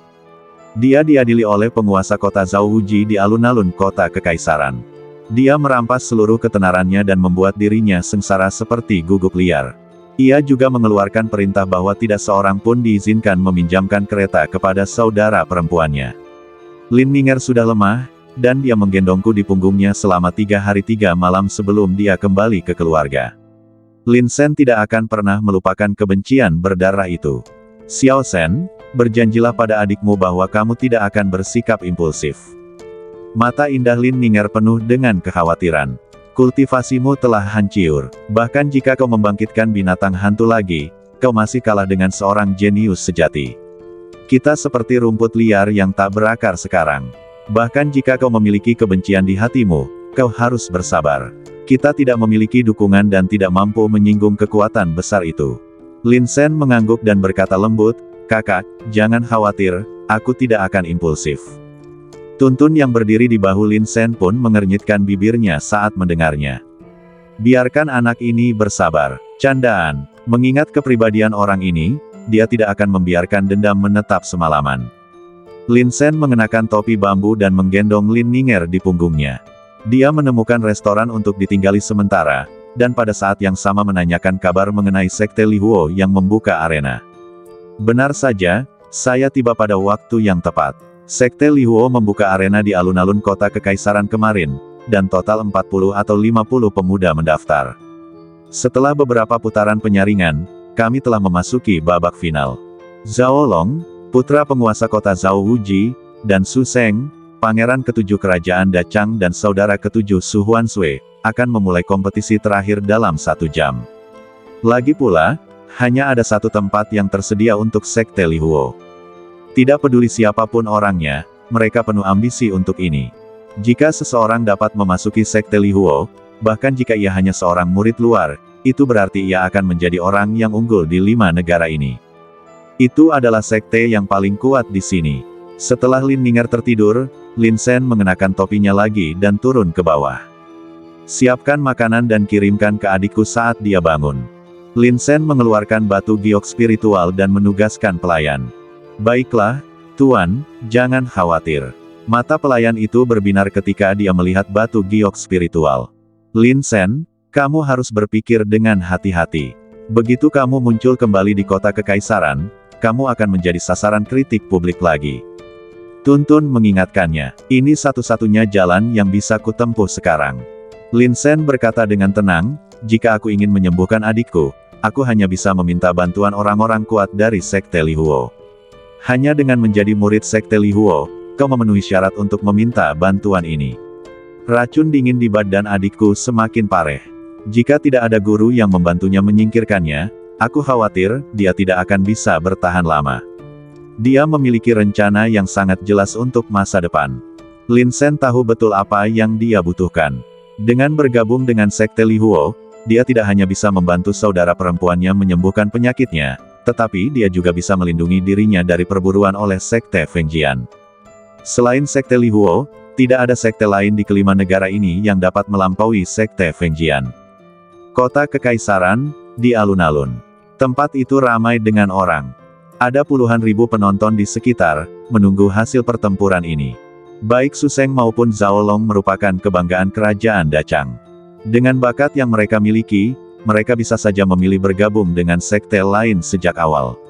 Dia diadili oleh penguasa kota Zhouji di alun-alun kota kekaisaran. Dia merampas seluruh ketenarannya dan membuat dirinya sengsara seperti guguk liar. Ia juga mengeluarkan perintah bahwa tidak seorang pun diizinkan meminjamkan kereta kepada saudara perempuannya. Lin Ninger sudah lemah, dan dia menggendongku di punggungnya selama 3 hari 3 malam sebelum dia kembali ke keluarga. Lin Sen tidak akan pernah melupakan kebencian berdarah itu. Xiao Sen, berjanjilah pada adikmu bahwa kamu tidak akan bersikap impulsif. Mata indah Lin Ninger penuh dengan kekhawatiran. Kultivasimu telah hancur. Bahkan jika kau membangkitkan binatang hantu lagi, kau masih kalah dengan seorang jenius sejati. Kita seperti rumput liar yang tak berakar sekarang. Bahkan jika kau memiliki kebencian di hatimu, kau harus bersabar. Kita tidak memiliki dukungan dan tidak mampu menyinggung kekuatan besar itu. Lin Sen mengangguk dan berkata lembut, kakak, jangan khawatir, aku tidak akan impulsif. Tuntun yang berdiri di bahu Lin Sen pun mengernyitkan bibirnya saat mendengarnya. Biarkan anak ini bersabar. Candaan, mengingat kepribadian orang ini, dia tidak akan membiarkan dendam menetap semalaman. Lin Sen mengenakan topi bambu dan menggendong Lin Ninger di punggungnya. Dia menemukan restoran untuk ditinggali sementara, dan pada saat yang sama menanyakan kabar mengenai Sekte Lihuo yang membuka arena. Benar saja, saya tiba pada waktu yang tepat. Sekte Lihuo membuka arena di alun-alun kota kekaisaran kemarin, dan total 40 atau 50 pemuda mendaftar. Setelah beberapa putaran penyaringan, kami telah memasuki babak final. Zhao Long, putra penguasa kota Zhouji, dan Su Seng, pangeran ketujuh kerajaan Dacang dan saudara ketujuh Su Huansui, akan memulai kompetisi terakhir dalam 1 jam. Lagi pula, Hanya ada satu tempat yang tersedia untuk Sekte Li Huo. Tidak peduli siapapun orangnya, mereka penuh ambisi untuk ini. Jika seseorang dapat memasuki Sekte Li Huo, bahkan jika ia hanya seorang murid luar, itu berarti ia akan menjadi orang yang unggul di 5 negara ini. Itu adalah sekte yang paling kuat di sini. Setelah Lin Ninger tertidur, Lin Sen mengenakan topinya lagi dan turun ke bawah. Siapkan makanan dan kirimkan ke adikku saat dia bangun. Lin Sen mengeluarkan batu giok spiritual dan menugaskan pelayan. Baiklah, Tuan, jangan khawatir. Mata pelayan itu berbinar ketika dia melihat batu giok spiritual. Lin Sen, kamu harus berpikir dengan hati-hati. Begitu kamu muncul kembali di kota kekaisaran, kamu akan menjadi sasaran kritik publik lagi. Tuntun mengingatkannya, ini satu-satunya jalan yang bisa kutempuh sekarang. Lin Sen berkata dengan tenang, jika aku ingin menyembuhkan adikku, aku hanya bisa meminta bantuan orang-orang kuat dari Sekte Li Huo. Hanya dengan menjadi murid Sekte Li Huo, kau memenuhi syarat untuk meminta bantuan ini. Racun dingin di badan adikku semakin parah. Jika tidak ada guru yang membantunya menyingkirkannya, aku khawatir dia tidak akan bisa bertahan lama. Dia memiliki rencana yang sangat jelas untuk masa depan. Lin Sen tahu betul apa yang dia butuhkan. Dengan bergabung dengan Sekte Li Huo, dia tidak hanya bisa membantu saudara perempuannya menyembuhkan penyakitnya, tetapi dia juga bisa melindungi dirinya dari perburuan oleh Sekte Fengjian. Selain Sekte Li Huo, tidak ada sekte lain di kelima negara ini yang dapat melampaui Sekte Fengjian. Kota Kekaisaran, di alun-alun. Tempat itu ramai dengan orang. Ada puluhan ribu penonton di sekitar, menunggu hasil pertempuran ini. Baik Su Seng maupun Zhao Long merupakan kebanggaan kerajaan Dachang. Dengan bakat yang mereka miliki, mereka bisa saja memilih bergabung dengan sekte lain sejak awal.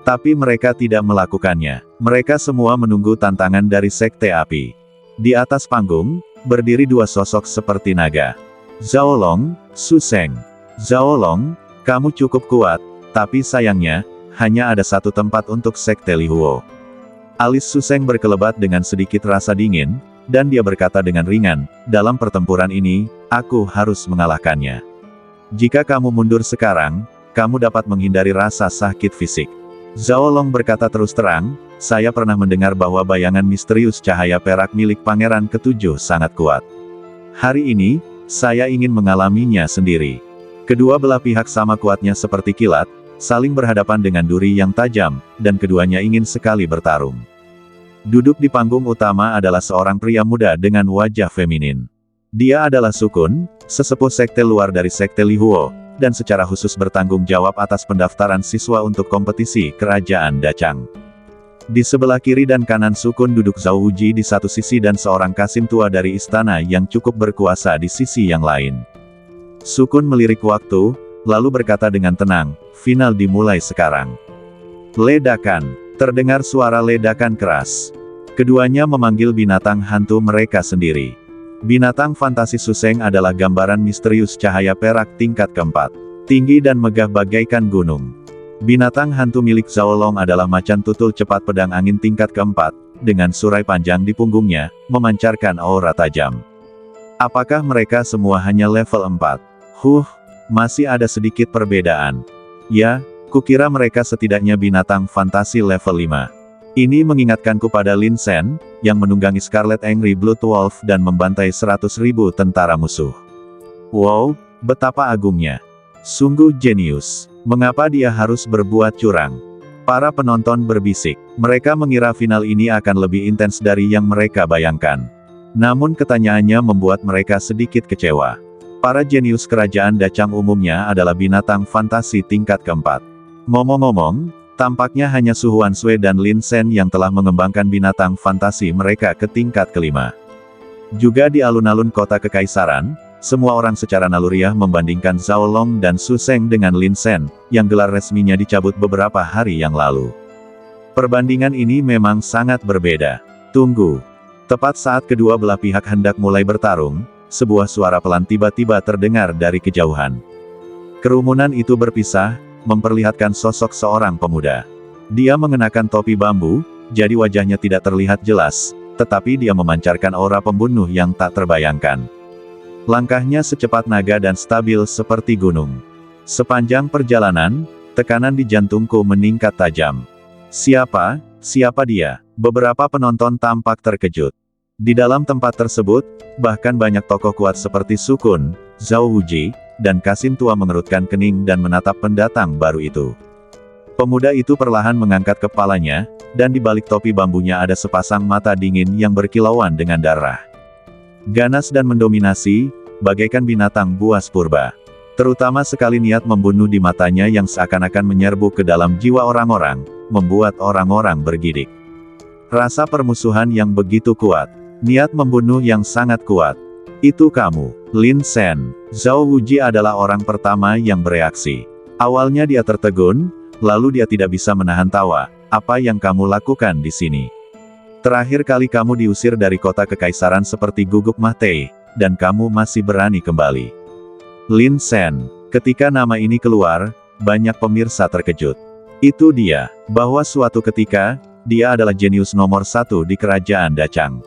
Tapi mereka tidak melakukannya. Mereka semua menunggu tantangan dari Sekte Api. Di atas panggung, berdiri dua sosok seperti naga. Zhao Long, Su Seng. Zhao Long, kamu cukup kuat, tapi sayangnya, hanya ada satu tempat untuk Sekte Li Huo. Alis Su Seng berkelebat dengan sedikit rasa dingin, dan dia berkata dengan ringan, dalam pertempuran ini, aku harus mengalahkannya. Jika kamu mundur sekarang, kamu dapat menghindari rasa sakit fisik. Zhao Long berkata terus terang, saya pernah mendengar bahwa bayangan misterius cahaya perak milik Pangeran Ketujuh sangat kuat. Hari ini, saya ingin mengalaminya sendiri. Kedua belah pihak sama kuatnya seperti kilat, saling berhadapan dengan duri yang tajam, dan keduanya ingin sekali bertarung. Duduk di panggung utama adalah seorang pria muda dengan wajah feminin. Dia adalah Sukun, sesepuh sekte luar dari Sekte Li Huo, dan secara khusus bertanggung jawab atas pendaftaran siswa untuk kompetisi kerajaan Dachang. Di sebelah kiri dan kanan Sukun duduk Zhao Wuji di satu sisi dan seorang kasim tua dari istana yang cukup berkuasa di sisi yang lain. Sukun melirik waktu, lalu berkata dengan tenang, final dimulai sekarang. Ledakan, terdengar suara ledakan keras. Keduanya memanggil binatang hantu mereka sendiri. Binatang fantasi Su Seng adalah gambaran misterius cahaya perak tingkat keempat. Tinggi dan megah bagaikan gunung. Binatang hantu milik Zhao Long adalah macan tutul cepat pedang angin tingkat keempat, dengan surai panjang di punggungnya, memancarkan aura tajam. Apakah mereka semua hanya level 4? Masih ada sedikit perbedaan. Ya, kukira mereka setidaknya binatang fantasi level 5. Ini mengingatkanku pada Lin Sen, yang menunggangi Scarlet Angry Blood Wolf dan membantai 100.000 tentara musuh. Wow, betapa agungnya. Sungguh jenius. Mengapa dia harus berbuat curang? Para penonton berbisik. Mereka mengira final ini akan lebih intens dari yang mereka bayangkan. Namun ketanyaannya membuat mereka sedikit kecewa. Para jenius kerajaan Dachang umumnya adalah binatang fantasi tingkat keempat. Ngomong-ngomong, tampaknya hanya Su Huansui dan Lin Sen yang telah mengembangkan binatang fantasi mereka ke tingkat kelima. Juga di alun-alun kota kekaisaran, semua orang secara naluriah membandingkan Zhao Long dan Su Seng dengan Lin Sen, yang gelar resminya dicabut beberapa hari yang lalu. Perbandingan ini memang sangat berbeda. Tunggu. Tepat saat kedua belah pihak hendak mulai bertarung, sebuah suara pelan tiba-tiba terdengar dari kejauhan. Kerumunan itu berpisah, memperlihatkan sosok seorang pemuda. Dia mengenakan topi bambu, jadi wajahnya tidak terlihat jelas, tetapi dia memancarkan aura pembunuh yang tak terbayangkan. Langkahnya secepat naga dan stabil seperti gunung. Sepanjang perjalanan, Tekanan di jantungku meningkat tajam. Siapa? Siapa dia? Beberapa penonton tampak terkejut. Di dalam tempat tersebut, bahkan banyak tokoh kuat seperti Sukun, Zhao Wuji, dan Kasim Tua mengerutkan kening dan menatap pendatang baru itu. Pemuda itu perlahan mengangkat kepalanya, dan di balik topi bambunya ada sepasang mata dingin yang berkilauan dengan darah. Ganas dan mendominasi, bagaikan binatang buas purba. Terutama sekali niat membunuh di matanya yang seakan-akan menyerbu ke dalam jiwa orang-orang, membuat orang-orang bergidik. Rasa permusuhan yang begitu kuat. Niat membunuh yang sangat kuat. Itu kamu, Lin Sen. Zhao Wuji adalah orang pertama yang bereaksi. Awalnya dia tertegun, lalu dia tidak bisa menahan tawa. Apa yang kamu lakukan di sini? Terakhir kali kamu diusir dari kota kekaisaran seperti Guguk Mahtei, dan kamu masih berani kembali. Lin Sen. Ketika nama ini keluar, banyak pemirsa terkejut. Itu dia, bahwa suatu ketika, dia adalah jenius nomor 1 di kerajaan Dachang.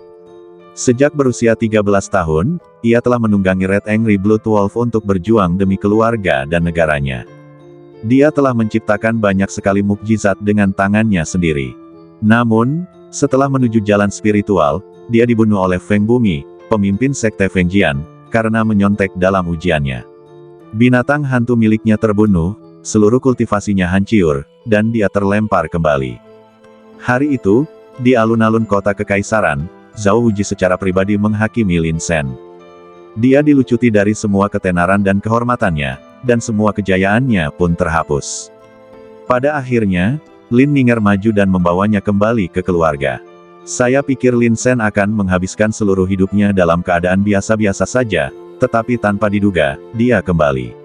Sejak berusia 13 tahun, ia telah menunggangi Red Angry Blood Wolf untuk berjuang demi keluarga dan negaranya. Dia telah menciptakan banyak sekali mukjizat dengan tangannya sendiri. Namun, setelah menuju jalan spiritual, dia dibunuh oleh Feng Bumi, pemimpin sekte Feng Jian, karena menyontek dalam ujiannya. Binatang hantu miliknya terbunuh, seluruh kultivasinya hancur, dan dia terlempar kembali. Hari itu, di alun-alun kota kekaisaran, Zhao Wuji secara pribadi menghakimi Lin Sen. Dia dilucuti dari semua ketenaran dan kehormatannya, dan semua kejayaannya pun terhapus. Pada akhirnya, Lin Ninger maju dan membawanya kembali ke keluarga. Saya pikir Lin Sen akan menghabiskan seluruh hidupnya dalam keadaan biasa-biasa saja, tetapi tanpa diduga, dia kembali.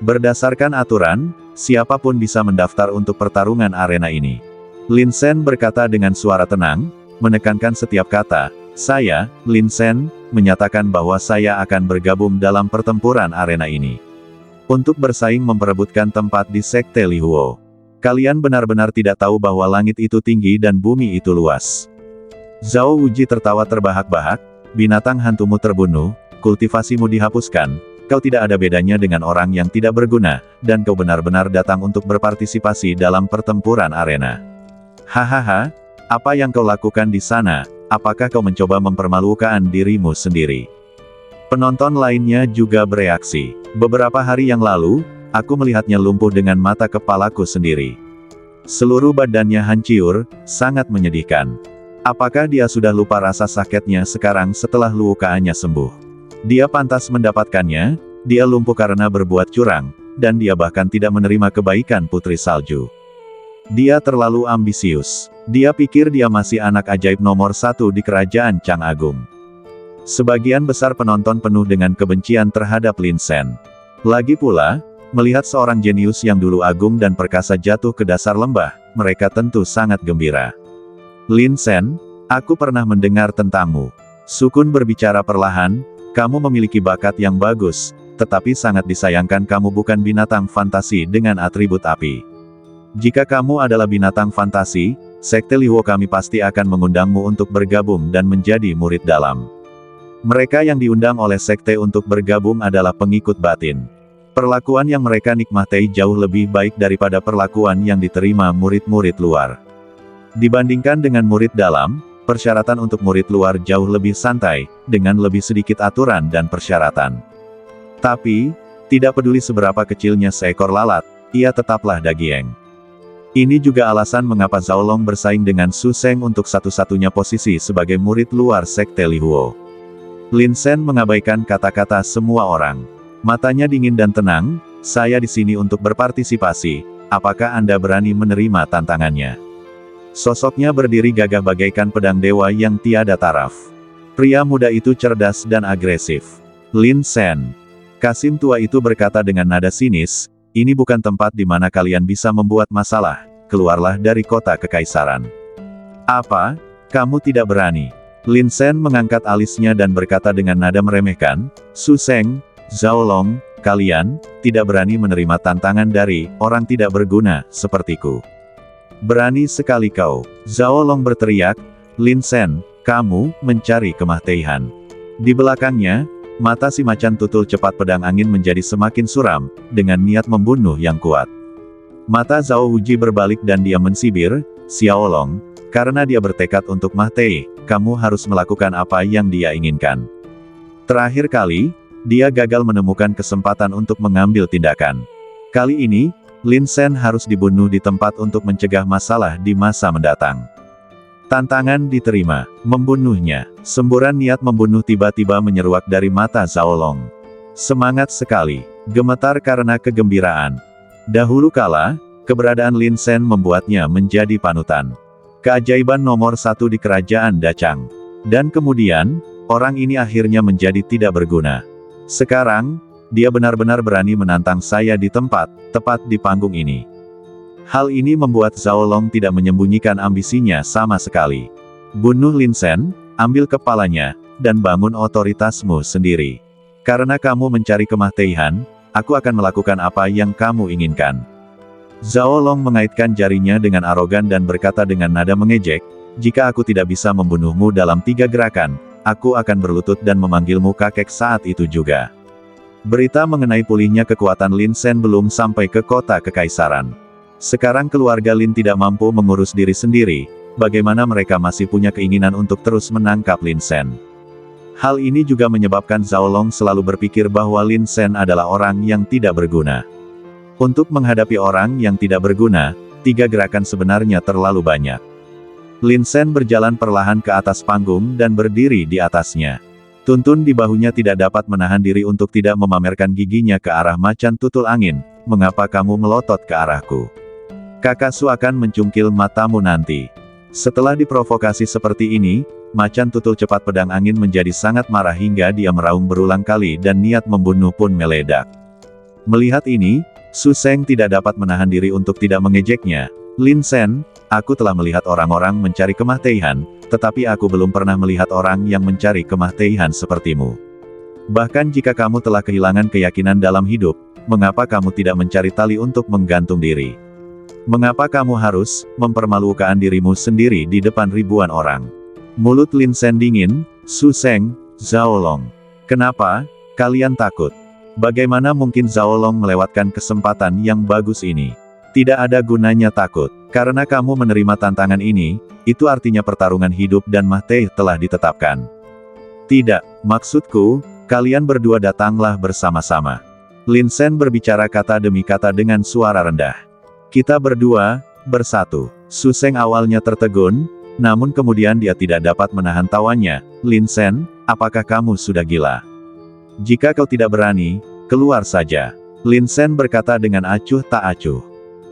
Berdasarkan aturan, siapapun bisa mendaftar untuk pertarungan arena ini. Lin Sen berkata dengan suara tenang, menekankan setiap kata. Saya, Lin Sen, menyatakan bahwa saya akan bergabung dalam pertempuran arena ini. Untuk bersaing memperebutkan tempat di Sekte Li Huo. Kalian benar-benar tidak tahu bahwa langit itu tinggi dan bumi itu luas. Zhao Wuji tertawa terbahak-bahak, binatang hantumu terbunuh, kultivasimu dihapuskan, kau tidak ada bedanya dengan orang yang tidak berguna, dan kau benar-benar datang untuk berpartisipasi dalam pertempuran arena. Hahaha, apa yang kau lakukan di sana? Apakah kau mencoba mempermalukan dirimu sendiri? Penonton lainnya juga bereaksi. Beberapa hari yang lalu, aku melihatnya lumpuh dengan mata kepalaku sendiri. Seluruh badannya hancur, sangat menyedihkan. Apakah dia sudah lupa rasa sakitnya sekarang setelah lukaannya sembuh? Dia pantas mendapatkannya, dia lumpuh karena berbuat curang, dan dia bahkan tidak menerima kebaikan Putri Salju. Dia terlalu ambisius. Dia pikir dia masih anak ajaib nomor 1 di kerajaan Chang Agung. Sebagian besar penonton penuh dengan kebencian terhadap Lin Sen. Lagi pula, melihat seorang jenius yang dulu agung dan perkasa jatuh ke dasar lembah, mereka tentu sangat gembira. Lin Sen, aku pernah mendengar tentangmu. Sukun berbicara perlahan, kamu memiliki bakat yang bagus, tetapi sangat disayangkan kamu bukan binatang fantasi dengan atribut api. Jika kamu adalah binatang fantasi, Sekte Li Huo kami pasti akan mengundangmu untuk bergabung dan menjadi murid dalam. Mereka yang diundang oleh sekte untuk bergabung adalah pengikut batin. Perlakuan yang mereka nikmati jauh lebih baik daripada perlakuan yang diterima murid-murid luar. Dibandingkan dengan murid dalam, persyaratan untuk murid luar jauh lebih santai, dengan lebih sedikit aturan dan persyaratan. Tapi, tidak peduli seberapa kecilnya seekor lalat, ia tetaplah Dagieng. Ini juga alasan mengapa Zhao Long bersaing dengan Su Seng untuk satu-satunya posisi sebagai murid luar Sekte Li Huo. Lin Sen mengabaikan kata-kata semua orang. Matanya dingin dan tenang, saya di sini untuk berpartisipasi, apakah Anda berani menerima tantangannya? Sosoknya berdiri gagah bagaikan pedang dewa yang tiada taraf. Pria muda itu cerdas dan agresif. Lin Sen. Kasim tua itu berkata dengan nada sinis, ini bukan tempat di mana kalian bisa membuat masalah, keluarlah dari kota kekaisaran. Apa? Kamu tidak berani? Lin Sen mengangkat alisnya dan berkata dengan nada meremehkan, Su Seng, Zhao Long, kalian, tidak berani menerima tantangan dari, orang tidak berguna, sepertiku. Berani sekali kau. Zhao Long berteriak, Lin Sen, kamu, mencari kemahtihan. Di belakangnya, mata si macan tutul cepat pedang angin menjadi semakin suram, dengan niat membunuh yang kuat. Mata Zhao Wuji berbalik dan dia mensibir, Xiaolong, karena dia bertekad untuk Ma Tei, kamu harus melakukan apa yang dia inginkan. Terakhir kali, dia gagal menemukan kesempatan untuk mengambil tindakan. Kali ini, Lin Shen harus dibunuh di tempat untuk mencegah masalah di masa mendatang. Tantangan diterima. Membunuhnya. Semburan niat membunuh tiba-tiba menyeruak dari mata Xiaolong. Semangat sekali. Gemetar karena kegembiraan. Dahulu kala, keberadaan Lin Shen membuatnya menjadi panutan. Keajaiban nomor satu di kerajaan Dachang. Dan kemudian, orang ini akhirnya menjadi tidak berguna. Sekarang, dia benar-benar berani menantang saya di tempat, tepat di panggung ini. Hal ini membuat Xiaolong tidak menyembunyikan ambisinya sama sekali. Bunuh Lin Shen, ambil kepalanya, dan bangun otoritasmu sendiri. Karena kamu mencari kemah-teihan, aku akan melakukan apa yang kamu inginkan. Xiaolong mengaitkan jarinya dengan arogan dan berkata dengan nada mengejek, jika aku tidak bisa membunuhmu dalam 3 gerakan, aku akan berlutut dan memanggilmu kakek saat itu juga. Berita mengenai pulihnya kekuatan Lin Shen belum sampai ke kota kekaisaran. Sekarang keluarga Lin tidak mampu mengurus diri sendiri, bagaimana mereka masih punya keinginan untuk terus menangkap Lin Shen. Hal ini juga menyebabkan Xiaolong selalu berpikir bahwa Lin Shen adalah orang yang tidak berguna. Untuk menghadapi orang yang tidak berguna, 3 gerakan sebenarnya terlalu banyak. Lin Shen berjalan perlahan ke atas panggung dan berdiri di atasnya. Tuntun di bahunya tidak dapat menahan diri untuk tidak memamerkan giginya ke arah macan tutul angin. Mengapa kamu melotot ke arahku? Kakak Su akan mencungkil matamu nanti. Setelah diprovokasi seperti ini, macan tutul cepat pedang angin menjadi sangat marah hingga dia meraung berulang kali dan niat membunuh pun meledak. Melihat ini, Su Sheng tidak dapat menahan diri untuk tidak mengejeknya. Lin Shen, aku telah melihat orang-orang mencari kemah-teihan, tetapi aku belum pernah melihat orang yang mencari kemah-teihan sepertimu. Bahkan jika kamu telah kehilangan keyakinan dalam hidup, mengapa kamu tidak mencari tali untuk menggantung diri? Mengapa kamu harus mempermalukan dirimu sendiri di depan ribuan orang? Mulut Lin Shen dingin, Su Sheng, Xiaolong. Kenapa kalian takut? Bagaimana mungkin Xiaolong melewatkan kesempatan yang bagus ini? Tidak ada gunanya takut. Karena kamu menerima tantangan ini, itu artinya pertarungan hidup dan mati telah ditetapkan. Tidak, maksudku, kalian berdua datanglah bersama-sama. Lin Shen berbicara kata demi kata dengan suara rendah. Kita berdua, bersatu. Su Sheng awalnya tertegun, namun kemudian dia tidak dapat menahan tawanya. Lin Shen, apakah kamu sudah gila? Jika kau tidak berani, keluar saja. Lin Shen berkata dengan acuh tak acuh.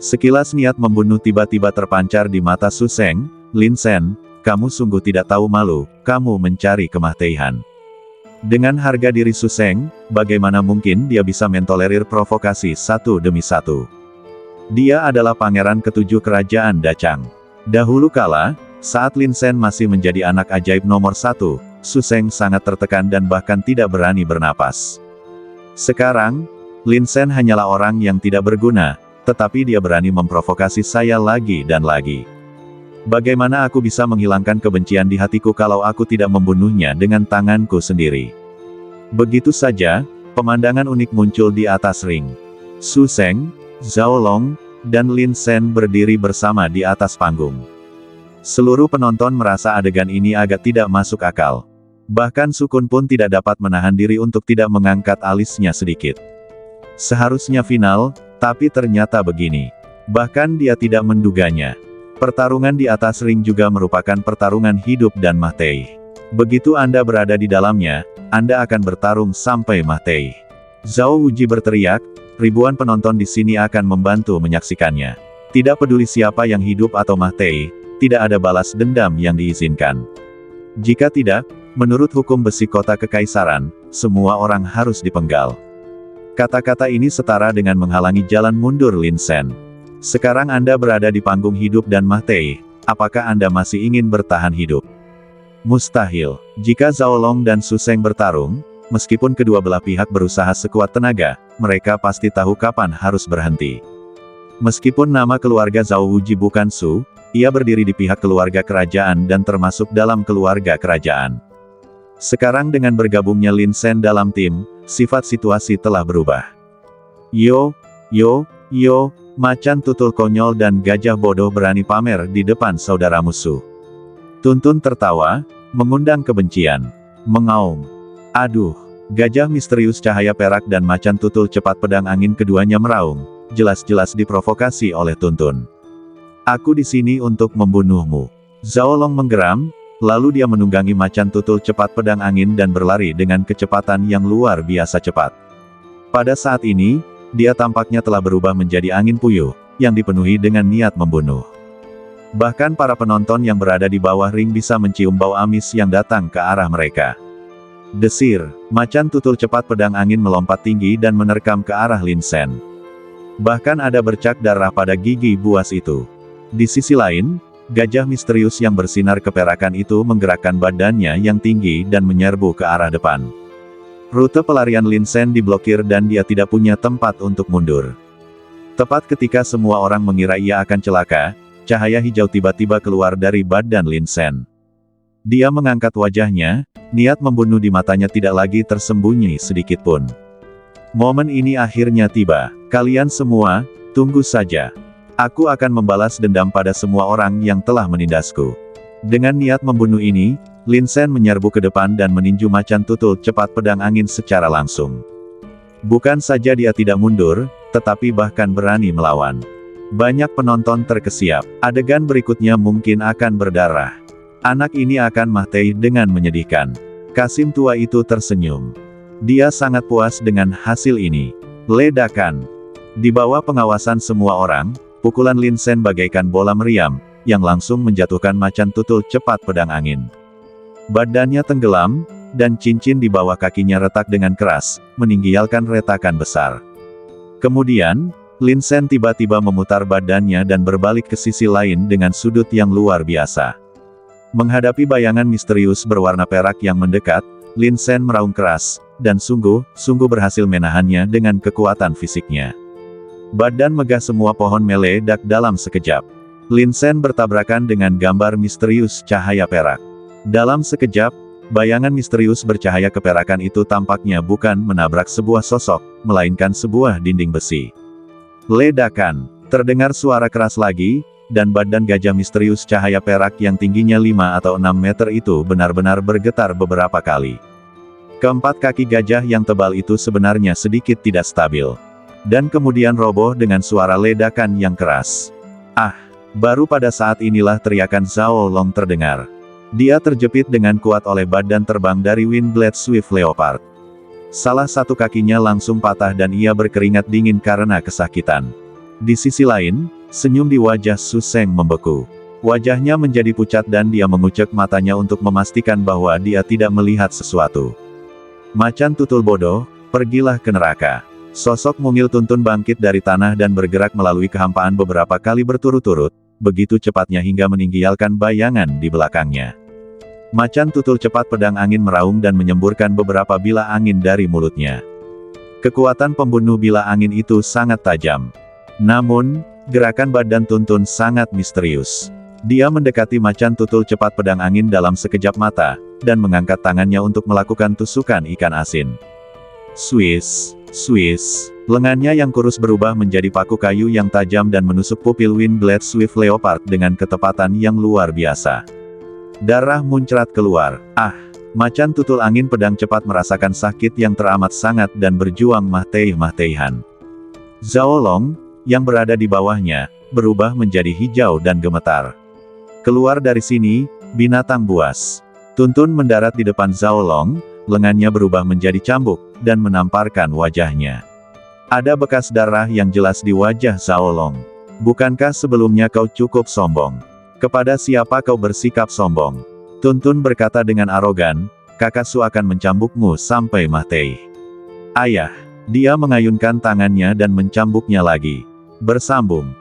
Sekilas niat membunuh tiba-tiba terpancar di mata Su Sheng. Lin Shen, kamu sungguh tidak tahu malu, kamu mencari kemah-teihan. Dengan harga diri Su Sheng, bagaimana mungkin dia bisa mentolerir provokasi satu demi satu? Dia adalah pangeran ke-7 kerajaan Dachang. Dahulu kala, saat Lin Shen masih menjadi anak ajaib nomor 1, Su Sheng sangat tertekan dan bahkan tidak berani bernapas. Sekarang, Lin Shen hanyalah orang yang tidak berguna, tetapi dia berani memprovokasi saya lagi dan lagi. Bagaimana aku bisa menghilangkan kebencian di hatiku kalau aku tidak membunuhnya dengan tanganku sendiri? Begitu saja, pemandangan unik muncul di atas ring. Su Sheng, Xiaolong, dan Lin Shen berdiri bersama di atas panggung. Seluruh penonton merasa adegan ini agak tidak masuk akal. Bahkan Su Kun pun tidak dapat menahan diri untuk tidak mengangkat alisnya sedikit. Seharusnya final, tapi ternyata begini. Bahkan dia tidak menduganya. Pertarungan di atas ring juga merupakan pertarungan hidup dan mati. Begitu Anda berada di dalamnya, Anda akan bertarung sampai mati. Zhao Wuji berteriak, ribuan penonton di sini akan membantu menyaksikannya. Tidak peduli siapa yang hidup atau mati, tidak ada balas dendam yang diizinkan. Jika tidak, menurut hukum besi kota kekaisaran, semua orang harus dipenggal. Kata-kata ini setara dengan menghalangi jalan mundur Lin Shen. Sekarang Anda berada di panggung hidup dan mati, apakah Anda masih ingin bertahan hidup? Mustahil. Jika Xiaolong dan Su Sheng bertarung, meskipun kedua belah pihak berusaha sekuat tenaga, mereka pasti tahu kapan harus berhenti. Meskipun nama keluarga Zhao Wuji bukan Su, ia berdiri di pihak keluarga kerajaan dan termasuk dalam keluarga kerajaan. Sekarang dengan bergabungnya Lin Shen dalam tim, sifat situasi telah berubah. Yo, Macan tutul konyol dan gajah bodoh berani pamer di depan saudara musuh. Tuntun tertawa, mengundang kebencian. Mengaum. Aduh, gajah misterius cahaya perak dan macan tutul cepat pedang angin keduanya meraung, jelas-jelas diprovokasi oleh Tuntun. Aku di sini untuk membunuhmu. Zhao Long menggeram, lalu dia menunggangi macan tutul cepat pedang angin dan berlari dengan kecepatan yang luar biasa cepat. Pada saat ini, dia tampaknya telah berubah menjadi angin puyuh, yang dipenuhi dengan niat membunuh. Bahkan para penonton yang berada di bawah ring bisa mencium bau amis yang datang ke arah mereka. Desir, macan tutul cepat pedang angin melompat tinggi dan menerkam ke arah Lin Sen. Bahkan ada bercak darah pada gigi buas itu. Di sisi lain, gajah misterius yang bersinar keperakan itu menggerakkan badannya yang tinggi dan menyerbu ke arah depan. Rute pelarian Lin Sen diblokir dan dia tidak punya tempat untuk mundur. Tepat ketika semua orang mengira ia akan celaka, cahaya hijau tiba-tiba keluar dari badan Lin Sen. Dia mengangkat wajahnya, niat membunuh di matanya tidak lagi tersembunyi sedikitpun. Momen ini akhirnya tiba. Kalian semua, tunggu saja. Aku akan membalas dendam pada semua orang yang telah menindasku. Dengan niat membunuh ini, Lin Sen menyerbu ke depan dan meninju macan tutul cepat pedang angin secara langsung. Bukan saja dia tidak mundur, tetapi bahkan berani melawan. Banyak penonton terkesiap. Adegan berikutnya mungkin akan berdarah. Anak ini akan mati dengan menyedihkan. Kasim tua itu tersenyum. Dia sangat puas dengan hasil ini. Ledakan. Di bawah pengawasan semua orang, pukulan Lin Sen bagaikan bola meriam, yang langsung menjatuhkan macan tutul cepat pedang angin. Badannya tenggelam, dan cincin di bawah kakinya retak dengan keras, meninggalkan retakan besar. Kemudian, Lin Sen tiba-tiba memutar badannya dan berbalik ke sisi lain dengan sudut yang luar biasa. Menghadapi bayangan misterius berwarna perak yang mendekat, Lin Sen meraung keras, dan sungguh berhasil menahannya dengan kekuatan fisiknya. Badan megah semua pohon meledak dalam sekejap. Lin Sen bertabrakan dengan gambar misterius cahaya perak. Dalam sekejap, bayangan misterius bercahaya keperakan itu tampaknya bukan menabrak sebuah sosok, melainkan sebuah dinding besi. Ledakan. Terdengar suara keras lagi, dan badan gajah misterius cahaya perak yang tingginya 5 atau 6 meter itu benar-benar bergetar beberapa kali. Keempat kaki gajah yang tebal itu sebenarnya sedikit tidak stabil. Dan kemudian roboh dengan suara ledakan yang keras. Ah! Baru pada saat inilah teriakan Zhao Long terdengar. Dia terjepit dengan kuat oleh badan terbang dari Windblade Swift Leopard. Salah satu kakinya langsung patah dan ia berkeringat dingin karena kesakitan. Di sisi lain, senyum di wajah Su Seng membeku. Wajahnya menjadi pucat dan dia mengucek matanya untuk memastikan bahwa dia tidak melihat sesuatu. Macan tutul bodoh, pergilah ke neraka. Sosok mungil Tuntun bangkit dari tanah dan bergerak melalui kehampaan beberapa kali berturut-turut, begitu cepatnya hingga meninggalkan bayangan di belakangnya. Macan tutul cepat pedang angin meraung dan menyemburkan beberapa bila angin dari mulutnya. Kekuatan pembunuh bila angin itu sangat tajam. Namun, gerakan badan Tuntun sangat misterius. Dia mendekati macan tutul cepat pedang angin dalam sekejap mata, dan mengangkat tangannya untuk melakukan tusukan ikan asin. Swiss. Lengannya yang kurus berubah menjadi paku kayu yang tajam dan menusuk pupil Windblade Swift Leopard dengan ketepatan yang luar biasa. Darah muncrat keluar. Ah! Macan tutul angin pedang cepat merasakan sakit yang teramat sangat dan berjuang mati-matian. Zhao Long, yang berada di bawahnya, berubah menjadi hijau dan gemetar. Keluar dari sini, binatang buas. Tuntun mendarat di depan Zhao Long, lengannya berubah menjadi cambuk, dan menamparkan wajahnya. Ada bekas darah yang jelas di wajah Zhao Long. Bukankah sebelumnya kau cukup sombong? Kepada siapa kau bersikap sombong? Tuntun berkata dengan arogan, kakak Su akan mencambukmu sampai mati. Ayah. Dia mengayunkan tangannya dan mencambuknya lagi. Bersambung.